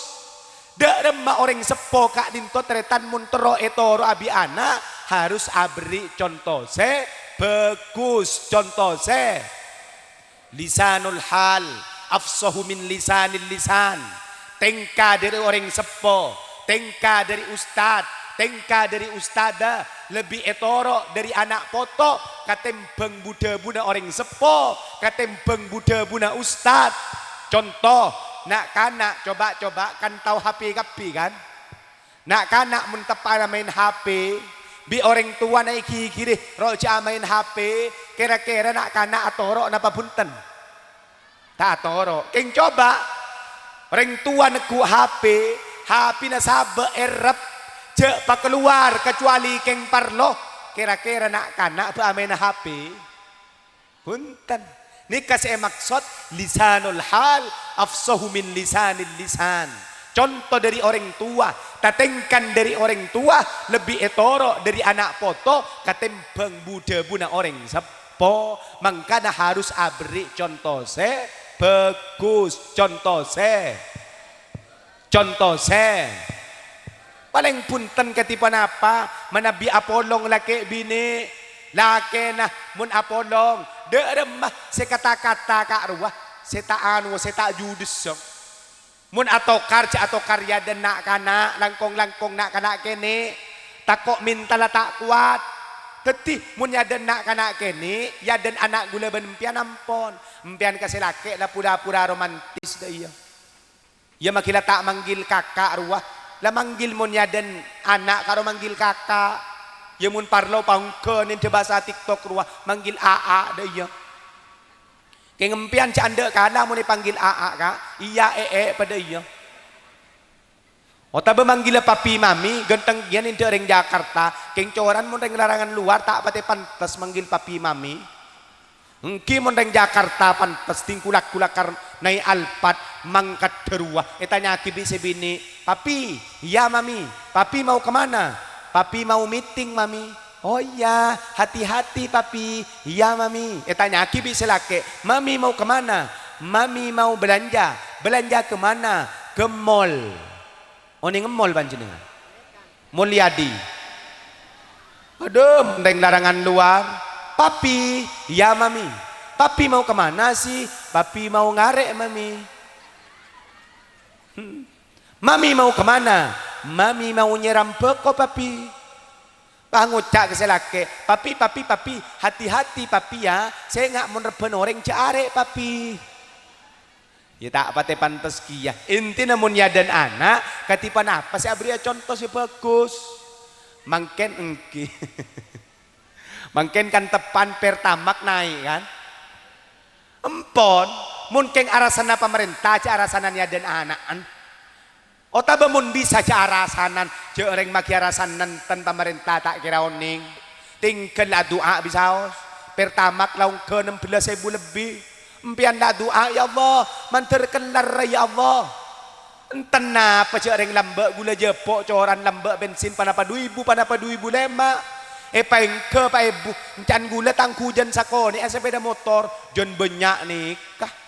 dak remah orang sepo kak dinto tretan muntero etoro abi anak harus abri contoh bagus contoh lisanul hal afsahu min lisanil lisan tengka dari orang sepo tengka dari ustad tengka dari ustada lebih etoro dari anak foto katembeng buda buna orang sepo katembeng buda buna ustad contoh nak kanak coba kan tahu HP kapi kan nak kanak mentepan main HP bi orang tua naik kiri roja main HP kira-kira nak kanak atoro napa punten tak atoro keng coba orang tua neku HP na sabe erep cek pak keluar kecuali keng parlo kira-kira nak kanak beramain HP punten ini kasih maksud lisanul hal afsahu min lisanil lisan contoh dari orang tua tatengkan dari orang tua lebih etoro dari anak foto katembeng buda buna orang sepo mangkana harus abri contoh bagus contoh paling punten ketipan apa manabi apolong laki bini laki nah mun apolong deremah sekata-kata kak ruah setaan seta judes mun atau karya dan nak kana langkong nak kana kene takok minta lah tak kuat tetih mun ya dan nak kana kene ya dan anak gula benempian ampon empian kasih laki lah pura-pura romantis dah iya ya makila tak manggil kakak ruah lah manggil mun ya dan anak karo manggil kakak Ya mun parlo pangke nin de bahasa TikTok ruah manggil aa de ya. Ke ngempian canda kana mun dipanggil aa ka, iya pada iya. Otabe manggil papi mami genteng gian nin reng Jakarta, keng coran mun reng larangan luar tak pate pantes manggil papi mami. Engki mun reng Jakarta pantes tingkulak-kulak nai alpat mangkat deruah. Etanya kibi sebini, papi, ya mami, papi mau kemana? Papi mau meeting mami. Oh iya, hati-hati papi. Iya mami. Tanya kibi selake, mami mau kemana? Mami mau belanja. Belanja kemana? Ke mall. Oh ini nge-mall panjenengan. Mulyadi. Aduh, mending larangan luar. Papi, ya mami. Papi mau kemana sih? Papi mau ngarek mami. Mami mau kemana? Mami mau nyeram peko papi. Pangucak ke selake, papi, hati-hati papi ya. Saya nggak mau reben orang care papi. Ya tak pate pantes kia. Inti namun ya dan anak, katipan apa saya beri contoh sih bagus. Mangken engki. Mangken kan tepan pertamak naik kan. Empon, mungkin arasana pemerintah, arasana ya dan anak. Otaba mun bisa cara sanan jereng maki arasanan tan pemerintah tak kira oning tingkel doa bisa pertamak laung ke 16.000 lebih empian la doa ya Allah manter kelar ya Allah enten apa jereng lambek gula jepok coran lambek bensin panapa 2.000 panapa 2.000 lema pengke pa ibu encan gula tangku jan sakoni sepeda motor jon banyak nikah.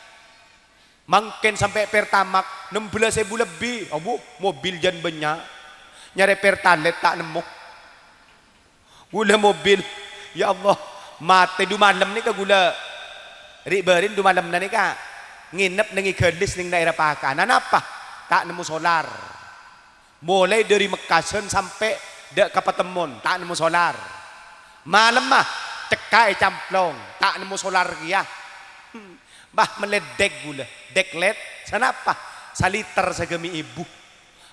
Mungkin sampai pertamak 16.000 lebih. Abu mobil jan banyak. Nyari pertalet tak nemu. Gula mobil. Ya Allah. Mati du malam ni ka gula. Riberin du malam ni ka. Nginep nengi kedis ning daerah Pakanan apa? Tak nemu solar. Mulai dari Mekasen sampai dek Kapatemon. Tak nemu solar. Malam mah cekai camplong. Tak nemu solar ya. Bah meledek gula. Deklet, sanapa? Saliter segemi ibu.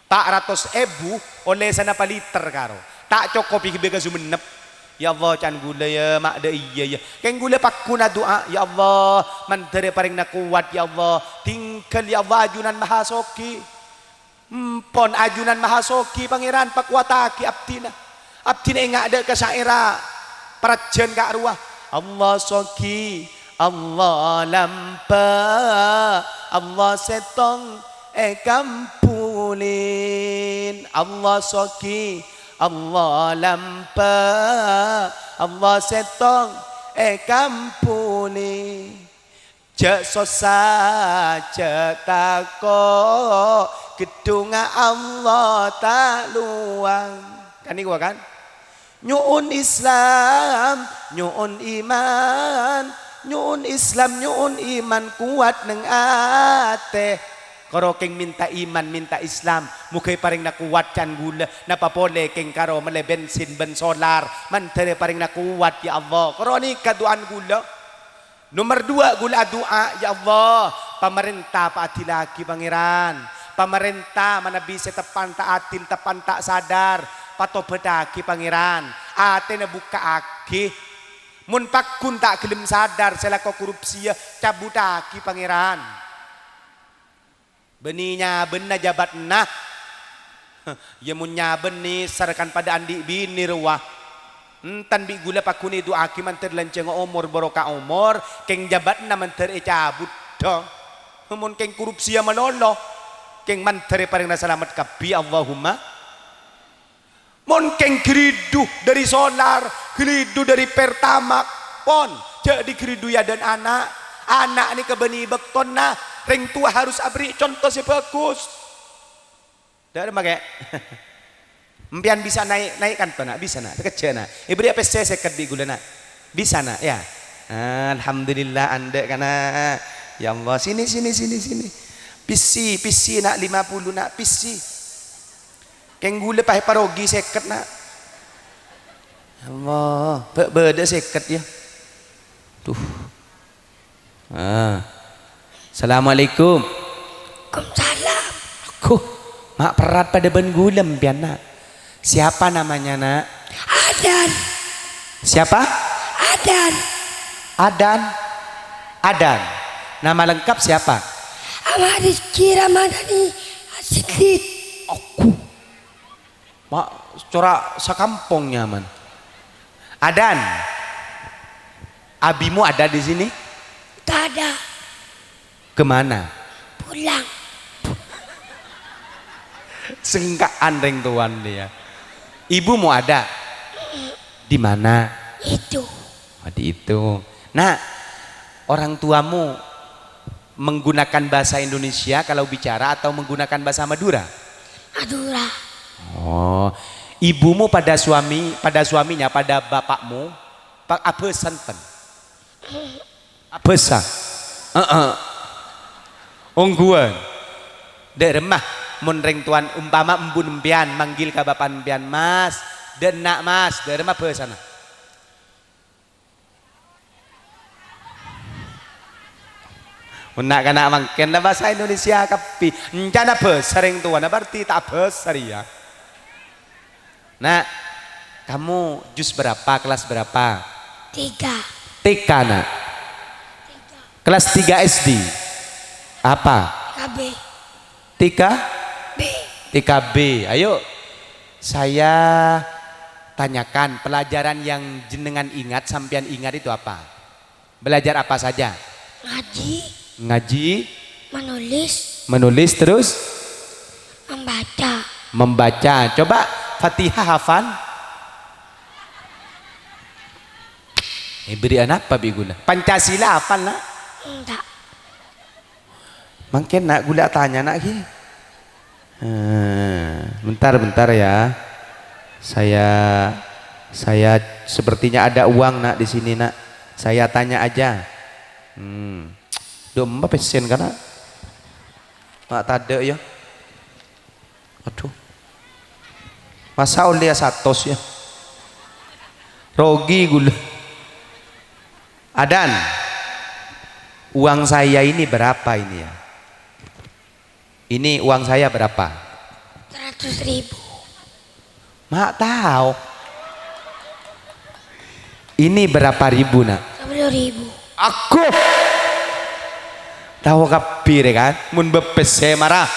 400.000 oleh sana paliter karo. Tak cukup ikibega sumenep. Ya Allah can gula ya mak de iya ya. Keng gula pakuna doa ya Allah mantere paring na kuat ya Allah. Tingkel ya Allah ajunan mahasoki. Pon ajunan mahasoki pangeran pakuataki abdina. Abdina enggak ada kesaira. Parajen kak ruah. Allah soki. Allah lampa Allah setong kampulin Allah soki Allah lampa Allah setong kampulin cek sosa cek tako gedunga Allah tak luang kan ini gua kan nyuun Islam nyuun iman nyun Islam nyun iman kuat neng ate karo keng minta iman minta Islam mukai paring nakuat can gula napapole keng karo mele bensin ben solar mantere paring nakuat ya Allah karo ni kaduan gula nomor 2 gula doa ya Allah pemerintah paatilaki pangeran pemerintah mana bisa tepan taatil tepan tak sadar patobedaki pangeran ate na buka aki mun pakun tak gelem sadar selako korupsi cabutaki pangeran beninya benna jabat nah ya mun nyaben ni sarkan pada andi bini ruah entan bi gula pakun itu aki manter lenceng umur boroka umur keng jabat na manter cabut dong mun keng korupsi malolo keng manter paring selamat kapi Allahumma Monkeng keridu dari solar, keridu dari pertamak, pon jadi keridu ya dan anak ini kebeni bekton nah, ring tua harus abri contoh si bagus. Dari makai, empian bisa naikkan tuh nak, bisa nak, kecil nak. Ibri apa saya seket di gula nak, bisa nak ya. Alhamdulillah anda karena ya Allah sini, pisi nak 50 nak pisi. Keng gula pakai parogi seket nak. Allah, beda seket ya. Tuh. Assalamualaikum. Waalaikumsalam. Mak perat pada ben gulem pian nak. Siapa namanya nak? Adan. Siapa? Adan. Adan. Adan. Nama lengkap siapa? Ahmad Rizky Ramadhani Asidit. Aku. Mak, cora sakampungnya man. Adan. Abimu ada di sini? Tak ada. Kemana? Pulang. Sengkaan ring tuan dia. Ibumu ada? Di mana? Itu. Oh, di itu. Nah, orang tuamu menggunakan bahasa Indonesia kalau bicara atau menggunakan bahasa Madura? Madura. Oh, ibumu pada suaminya, pada bapakmu, pak apa santen? Apa sah? Ongguan. Dek remah mun ring tuan umpama embun empian manggil ka bapak empian mas, dan nak mas, dek remah apa sana? Nak kena mangken bahasa Indonesia kapi encana besar yang tuan berarti tak besar ya. Nah, kamu jus berapa, kelas berapa? 3. TK nak. Kelas 3 SD. Apa? KB. 3 B. 3B. Ayo saya tanyakan pelajaran yang jenengan ingat, sampean ingat itu apa? Belajar apa saja? Ngaji. Ngaji, Menulis. terus Membaca. Coba Fatihah hafal. Berian apa biguna? Pancasila hafal nak? Enggak. Mungkin nak gula tanya nak ki. Bentar ya. Saya sepertinya ada uang nak di sini nak. Saya tanya aja. Domba pesen karena mak tada ya. Aduh. Masa oleh satos ya. Rogi gula. Adan. Uang saya ini berapa ini ya? Ini uang saya berapa? 100.000. Mak tahu. Ini berapa ribu nak? 10.000. Aku tahu kapir kan? Mun bepes saya marah.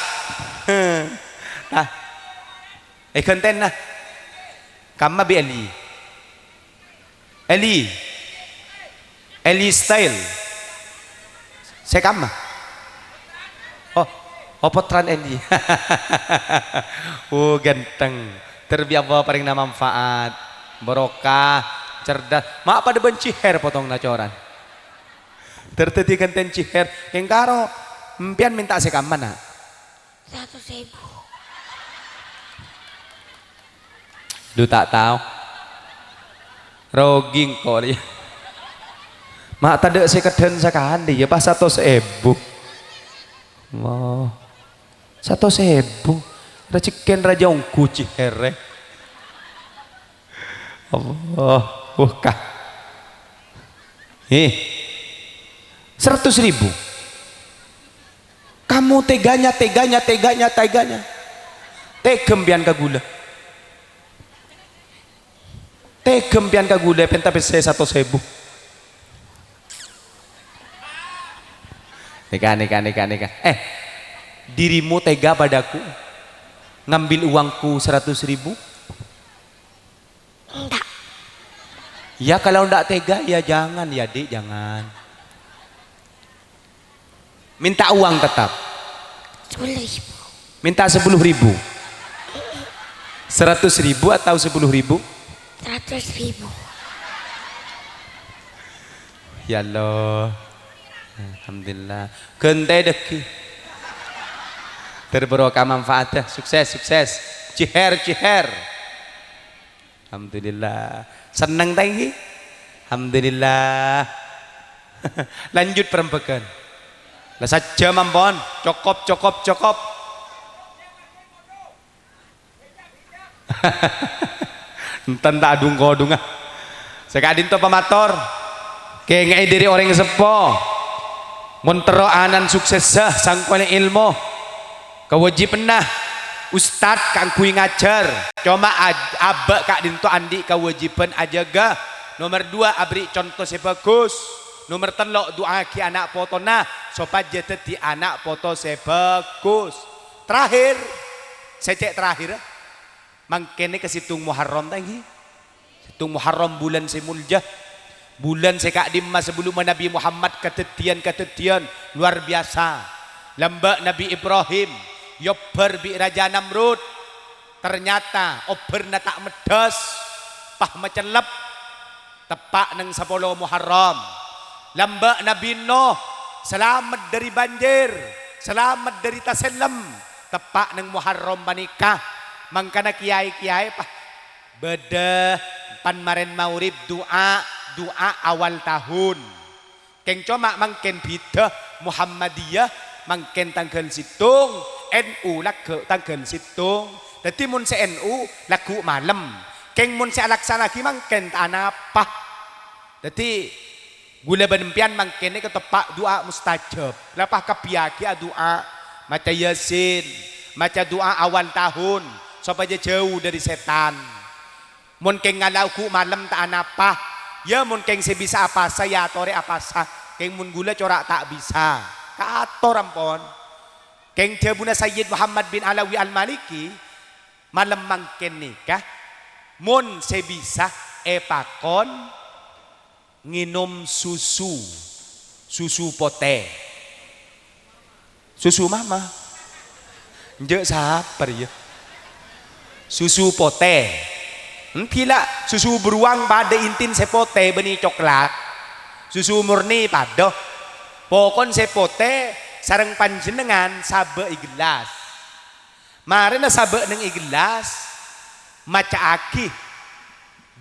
Nah, konten nah. Kamu bi Eli style. Saya kamu. Oh potran Eli. Oh ganteng. Terbiasa paling nama manfaat, barokah, cerdas. Mak pada benci hair potong nacoran. Tertetikan ten ciher yang karo empian minta sekam mana? 100.000. Lu tak tahu. Roging kok dia. Mak tadi sekeden sekahan dia pas 100.000. Wah. 100.000. Recekin raja ongku ciher. Allah, buka. 100.000. Kamu teganya. Tegempian ke gula. Tegempian ke gula pentapes saya 100.000. Nikah. Dirimu tega padaku ngambil uangku 100.000? Enggak. Ya kalau enggak tega ya jangan ya Dik, jangan. Minta uang tetap. 10.000. Minta 10.000. 100.000 atau 10.000? 100.000. Ya Allah. Alhamdulillah. Gentai deki. Terberokah manfaatnya. Sukses. Ciher. Alhamdulillah. Senang tinggi. Alhamdulillah. Lanjut perempekan. Lah saja mampon, cokop. Enten tak adung-kodung ah. Sekadin to pamator. Kengei diri orang sepo. Montero anan sukses sah sangkone ilmu. Kewajiban nah Ustad kang kui ngajar, cuma abak kak dinto andi kewajiban ajaga. Nomor 2 abri contoh sebagus. Nomor 3 doa ki anak potona supaya jadi anak poto sebagus. Terakhir, saya cek terakhir, mangkene ke situng Muharram tadi. Situng Muharram bulan semulja, bulan sekak dimma sebelum Nabi Muhammad ketetian luar biasa. Lambak Nabi Ibrahim yober bi Raja Namrud, ternyata oberna tak medes pah mecelep tepak neng 10 Muharram. Lambak Nabi Nuh selamat dari banjir, selamat dari taselem tepak neng Muharram panikah. Mangkana kiai-kiai pah beda pan maren maurib doa awal tahun. Keng coma mangken bidah Muhammadiyah mangken tanggal situng, NU lagu tanggal situng. Dadi mun se NU lagu malam, keng mun se alaksana ki mangken tanapa. Dadi gula benempian mangkene ketepak doa mustajab. Lapah kebiaki doa maca Yasin, maca doa awal tahun supaya jauh dari setan. Mun keng ngalauku malam tak anapa, ya mun keng sebisa apa saya tore apa sah. Keng mun gula corak tak bisa. Kaator ampon. Keng jabuna Sayyid Muhammad bin Alawi Al-Maliki malam mangken nikah mun sebisa epakon nginum susu pote. Susu mama. Njek sabar ya. Susu pote. Pila susu beruang pada intin sepote benih coklat. Susu murni pada. Pokon sepote sareng panjenengan sabe igelas. Marena sabe neng igelas maca aki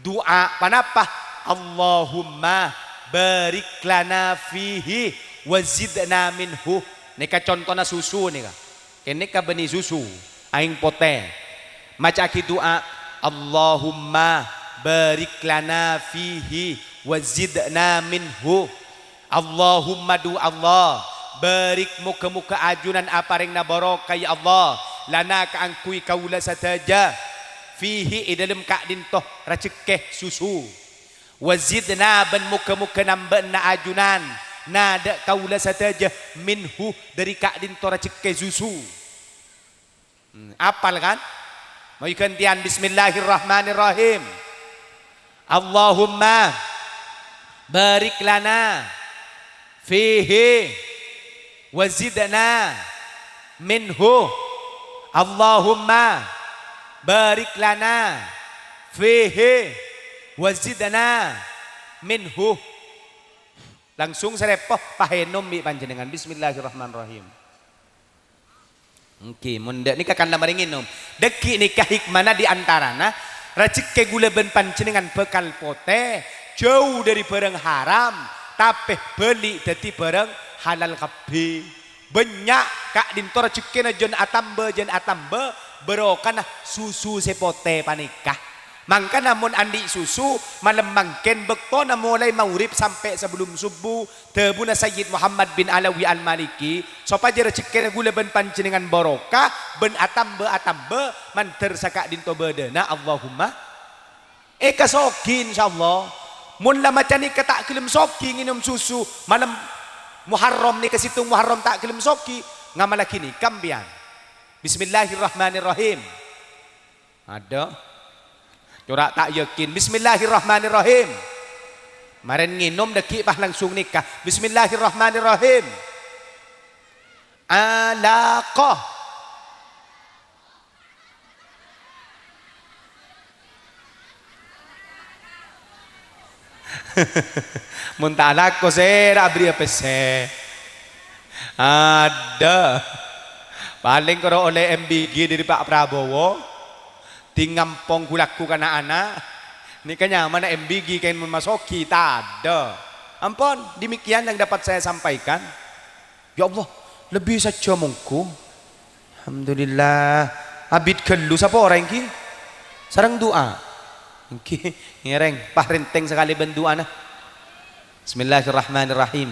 doa panapa Allahumma barik lana fihi wazidna minhu. Nika contohna susu nika. Kene ka benih susu aing pote. Maca aki doa Allahumma barik lana fihi wazidna minhu. Allahumma du Allah barik muka-muka ajunan aparing na barokah ya Allah lana kaangkui kaula sataja fihi dalam kak dintoh racekeh susu wazidna ban muka-muka namban na ajunan nada kaula sataja minhu dari kak dintoh racekeh susu. Apal kan? Mau gantian bismillahirrahmanirrahim. Allahumma barik lana fihi wazidna minhu. Allahumma barik lana fihi wazidna minhu. Langsung serepoh pahenom bi panjenengan bismillahirrahmanirrahim. Oke, munda nikah kan lamaring nginum. Deki nikah hikmana di antarana racik ke gula ben panjenengan bekal pote jauh dari barang haram. Tapi beli dadi barang halal kabeh. Banyak kak dintor cekena jen atambe berokana susu sepote panikah. Mangka namun andi susu malam mangken bekona mulai maurib sampai sebelum subuh tebuna Sayyid Muhammad bin Alawi Al-Maliki supaya cekena gula ben panjenengan barokah ben atambe manter sakak dinto bedena Allahumma kasokin insyaallah. Mun lama cani ke tak kelem soki nginum susu malam Muharram ni ke situng Muharram tak kelem soki ngamal kini kambian. Bismillahirrahmanirrahim. Ada corak tak yakin. Bismillahirrahmanirrahim. Maren nginum deki pah langsung nikah. Bismillahirrahmanirrahim. Alaqah. Muntala ko sir abri apese ada paling karo oleh MBG dari Pak Prabowo tingampong kulakku kana anak ini kanya mana MBG kain memasuki tak ada. Ampun demikian yang dapat saya sampaikan. Ya Allah lebih saja mungku. Alhamdulillah abid kelu siapa orang ki sarang doa. Ngereng pah renteng sekali benduana. Bismillahirrahmanirrahim.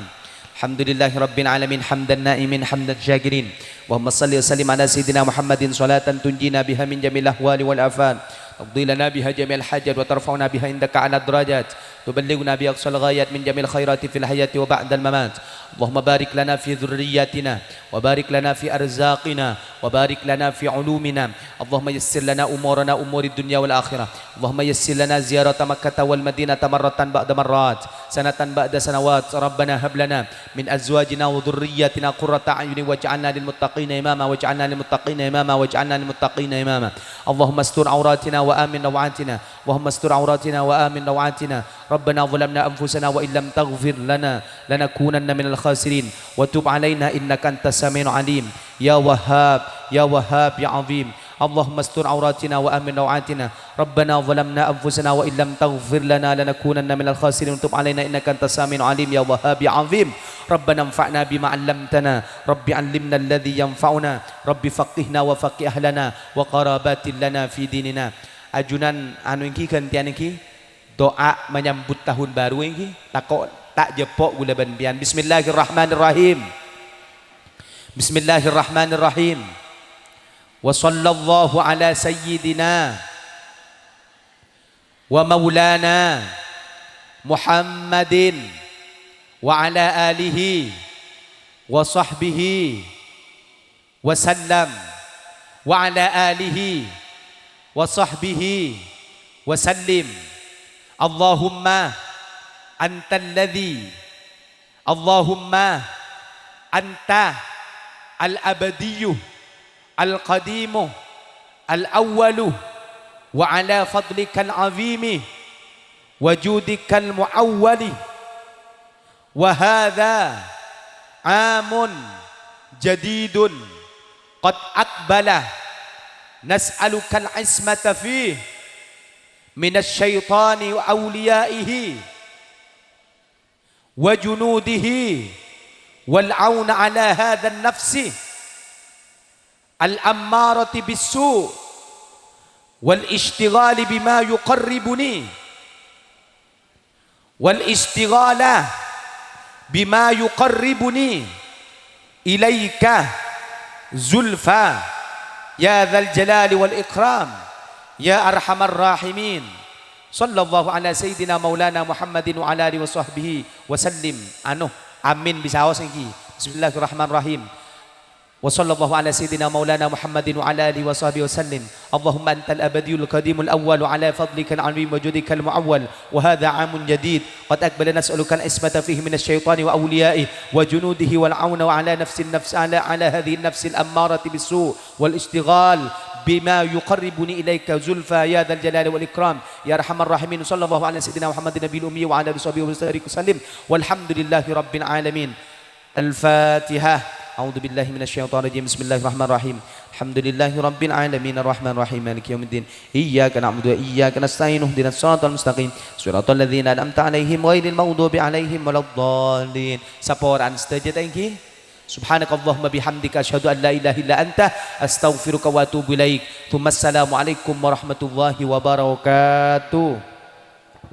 Alhamdulillahi rabbil alamin hamdan na'imin hamdan syakirin. Allahumma salli wa sallim ala sayyidina Muhammadin salatan tunjina biha min jamil ahwali wal afat. تقضي لنا بها جميع الحاجات وترفعنا بها عندك على الدرجات تبلغنا بأقصى الغايات من جميع الخيرات في الحياة وبعد الممات. اللهم بارك لنا في ذرياتنا وبارك لنا في أرزاقنا وبارك لنا في علومنا. اللهم يسر لنا أمورنا أمور الدنيا والآخرة. اللهم يسر لنا زيارة مكة والمدينة مرة بعد مرات سنة بعد سنوات. ربنا هب لنا من أزواجنا وذرياتنا قرة أعين واجعلنا للمتقين إماما واجعلنا للمتقين إماما واجعلنا للمتقين إماما. اللهم استر عوراتنا وآمن روعاتنا. اللهم استر عوراتنا وآمن روعاتنا. ربنا ظلمنا أنفسنا وإن لم تغفر لنا لنكونن من الخاسرين وتب علينا إنك أنت السميع العليم يا وهاب يا وهاب يا عظيم. اللهم استر عوراتنا وآمن روعاتنا. ربنا ظلمنا أنفسنا وإن لم تغفر لنا لنكونن من الخاسرين وتب علينا إنك أنت السميع العليم يا وهاب يا عظيم. ربنا انفعنا بما علمتنا. رب علمنا الذي ينفعنا. رب فقهنا وفقه أهلنا وقرابات لنا في ديننا. Ajunan anu iki gantian iki doa menyambut tahun baru iki tak jepok gula banbian. Bismillahirrahmanirrahim. Bismillahirrahmanirrahim. Wa sallallahu ala sayyidina wa maulana Muhammadin wa ala alihi wa sahbihi wa sallam wa ala alihi wa sahbihi wa sallim. Allahumma anta alladhi Allahumma anta al-abadiyyu al-qadimu al-awwalu wa ala fadlika al-azimi wa judika al-muawwali wa hadha amun jadidun qad aqbala nas'aluka al-ismata fihi minasy syaitani wa awliyaihi wa junudihi wal auna ala hadha an-nafsi al-ammarati bis-su' wal ishtighali bima yuqarribuni wal ishtighala bima yuqarribuni ilaika zulfa ya dzal jalali wal ikram ya arhamar rahimin. Sallallahu ala sayyidina maulana Muhammadin wa ala alihi wa sahbihi wa sallim. Amin bisa awas iki. Bismillahirrahmanirrahim. Wa sallallahu ala sayyidina maulana Muhammadin wa ala alihi wa sahbihi wa sallim. Allahumma antal abadiyul qadimul awwal wa ala fadlika al-azim wa judika al-muawwal wa hadha 'amun jadid qad aqbala nas'aluka al-ismata fihi min asy-syaitani wa awliyaihi wa junudihi wal 'auna wa ala nafsi an-nafs ala hadhihi an-nafs al-ammarati bis-su' wal ishtighal bima yuqarribuni ilaika zulfa ya dzal jalali wal ikram ya arhamar rahimin. Sallallahu ala sayyidina Muhammadin nabiyil ummi wa ala alihi wa sallim walhamdulillahi rabbil alamin. Al-Fatihah. A'udzu billahi minasyaitonir rajim. Bismillahirrahmanirrahim. Alhamdulillahi rabbil alamin arrahmanir rahim maliki yaumiddin. Iyyaka na'budu wa iyyaka nasta'in ihdinas siratal mustaqim siratal ladzina an'amta 'alaihim ghairil maghdubi 'alaihim waladdallin. Saporan sedaja tangki. Subhanakallahumma bihamdika asyhadu an la ilaha illa anta astaghfiruka wa atubu ilaik. Assalamu alaikum warahmatullahi wabarakatuh.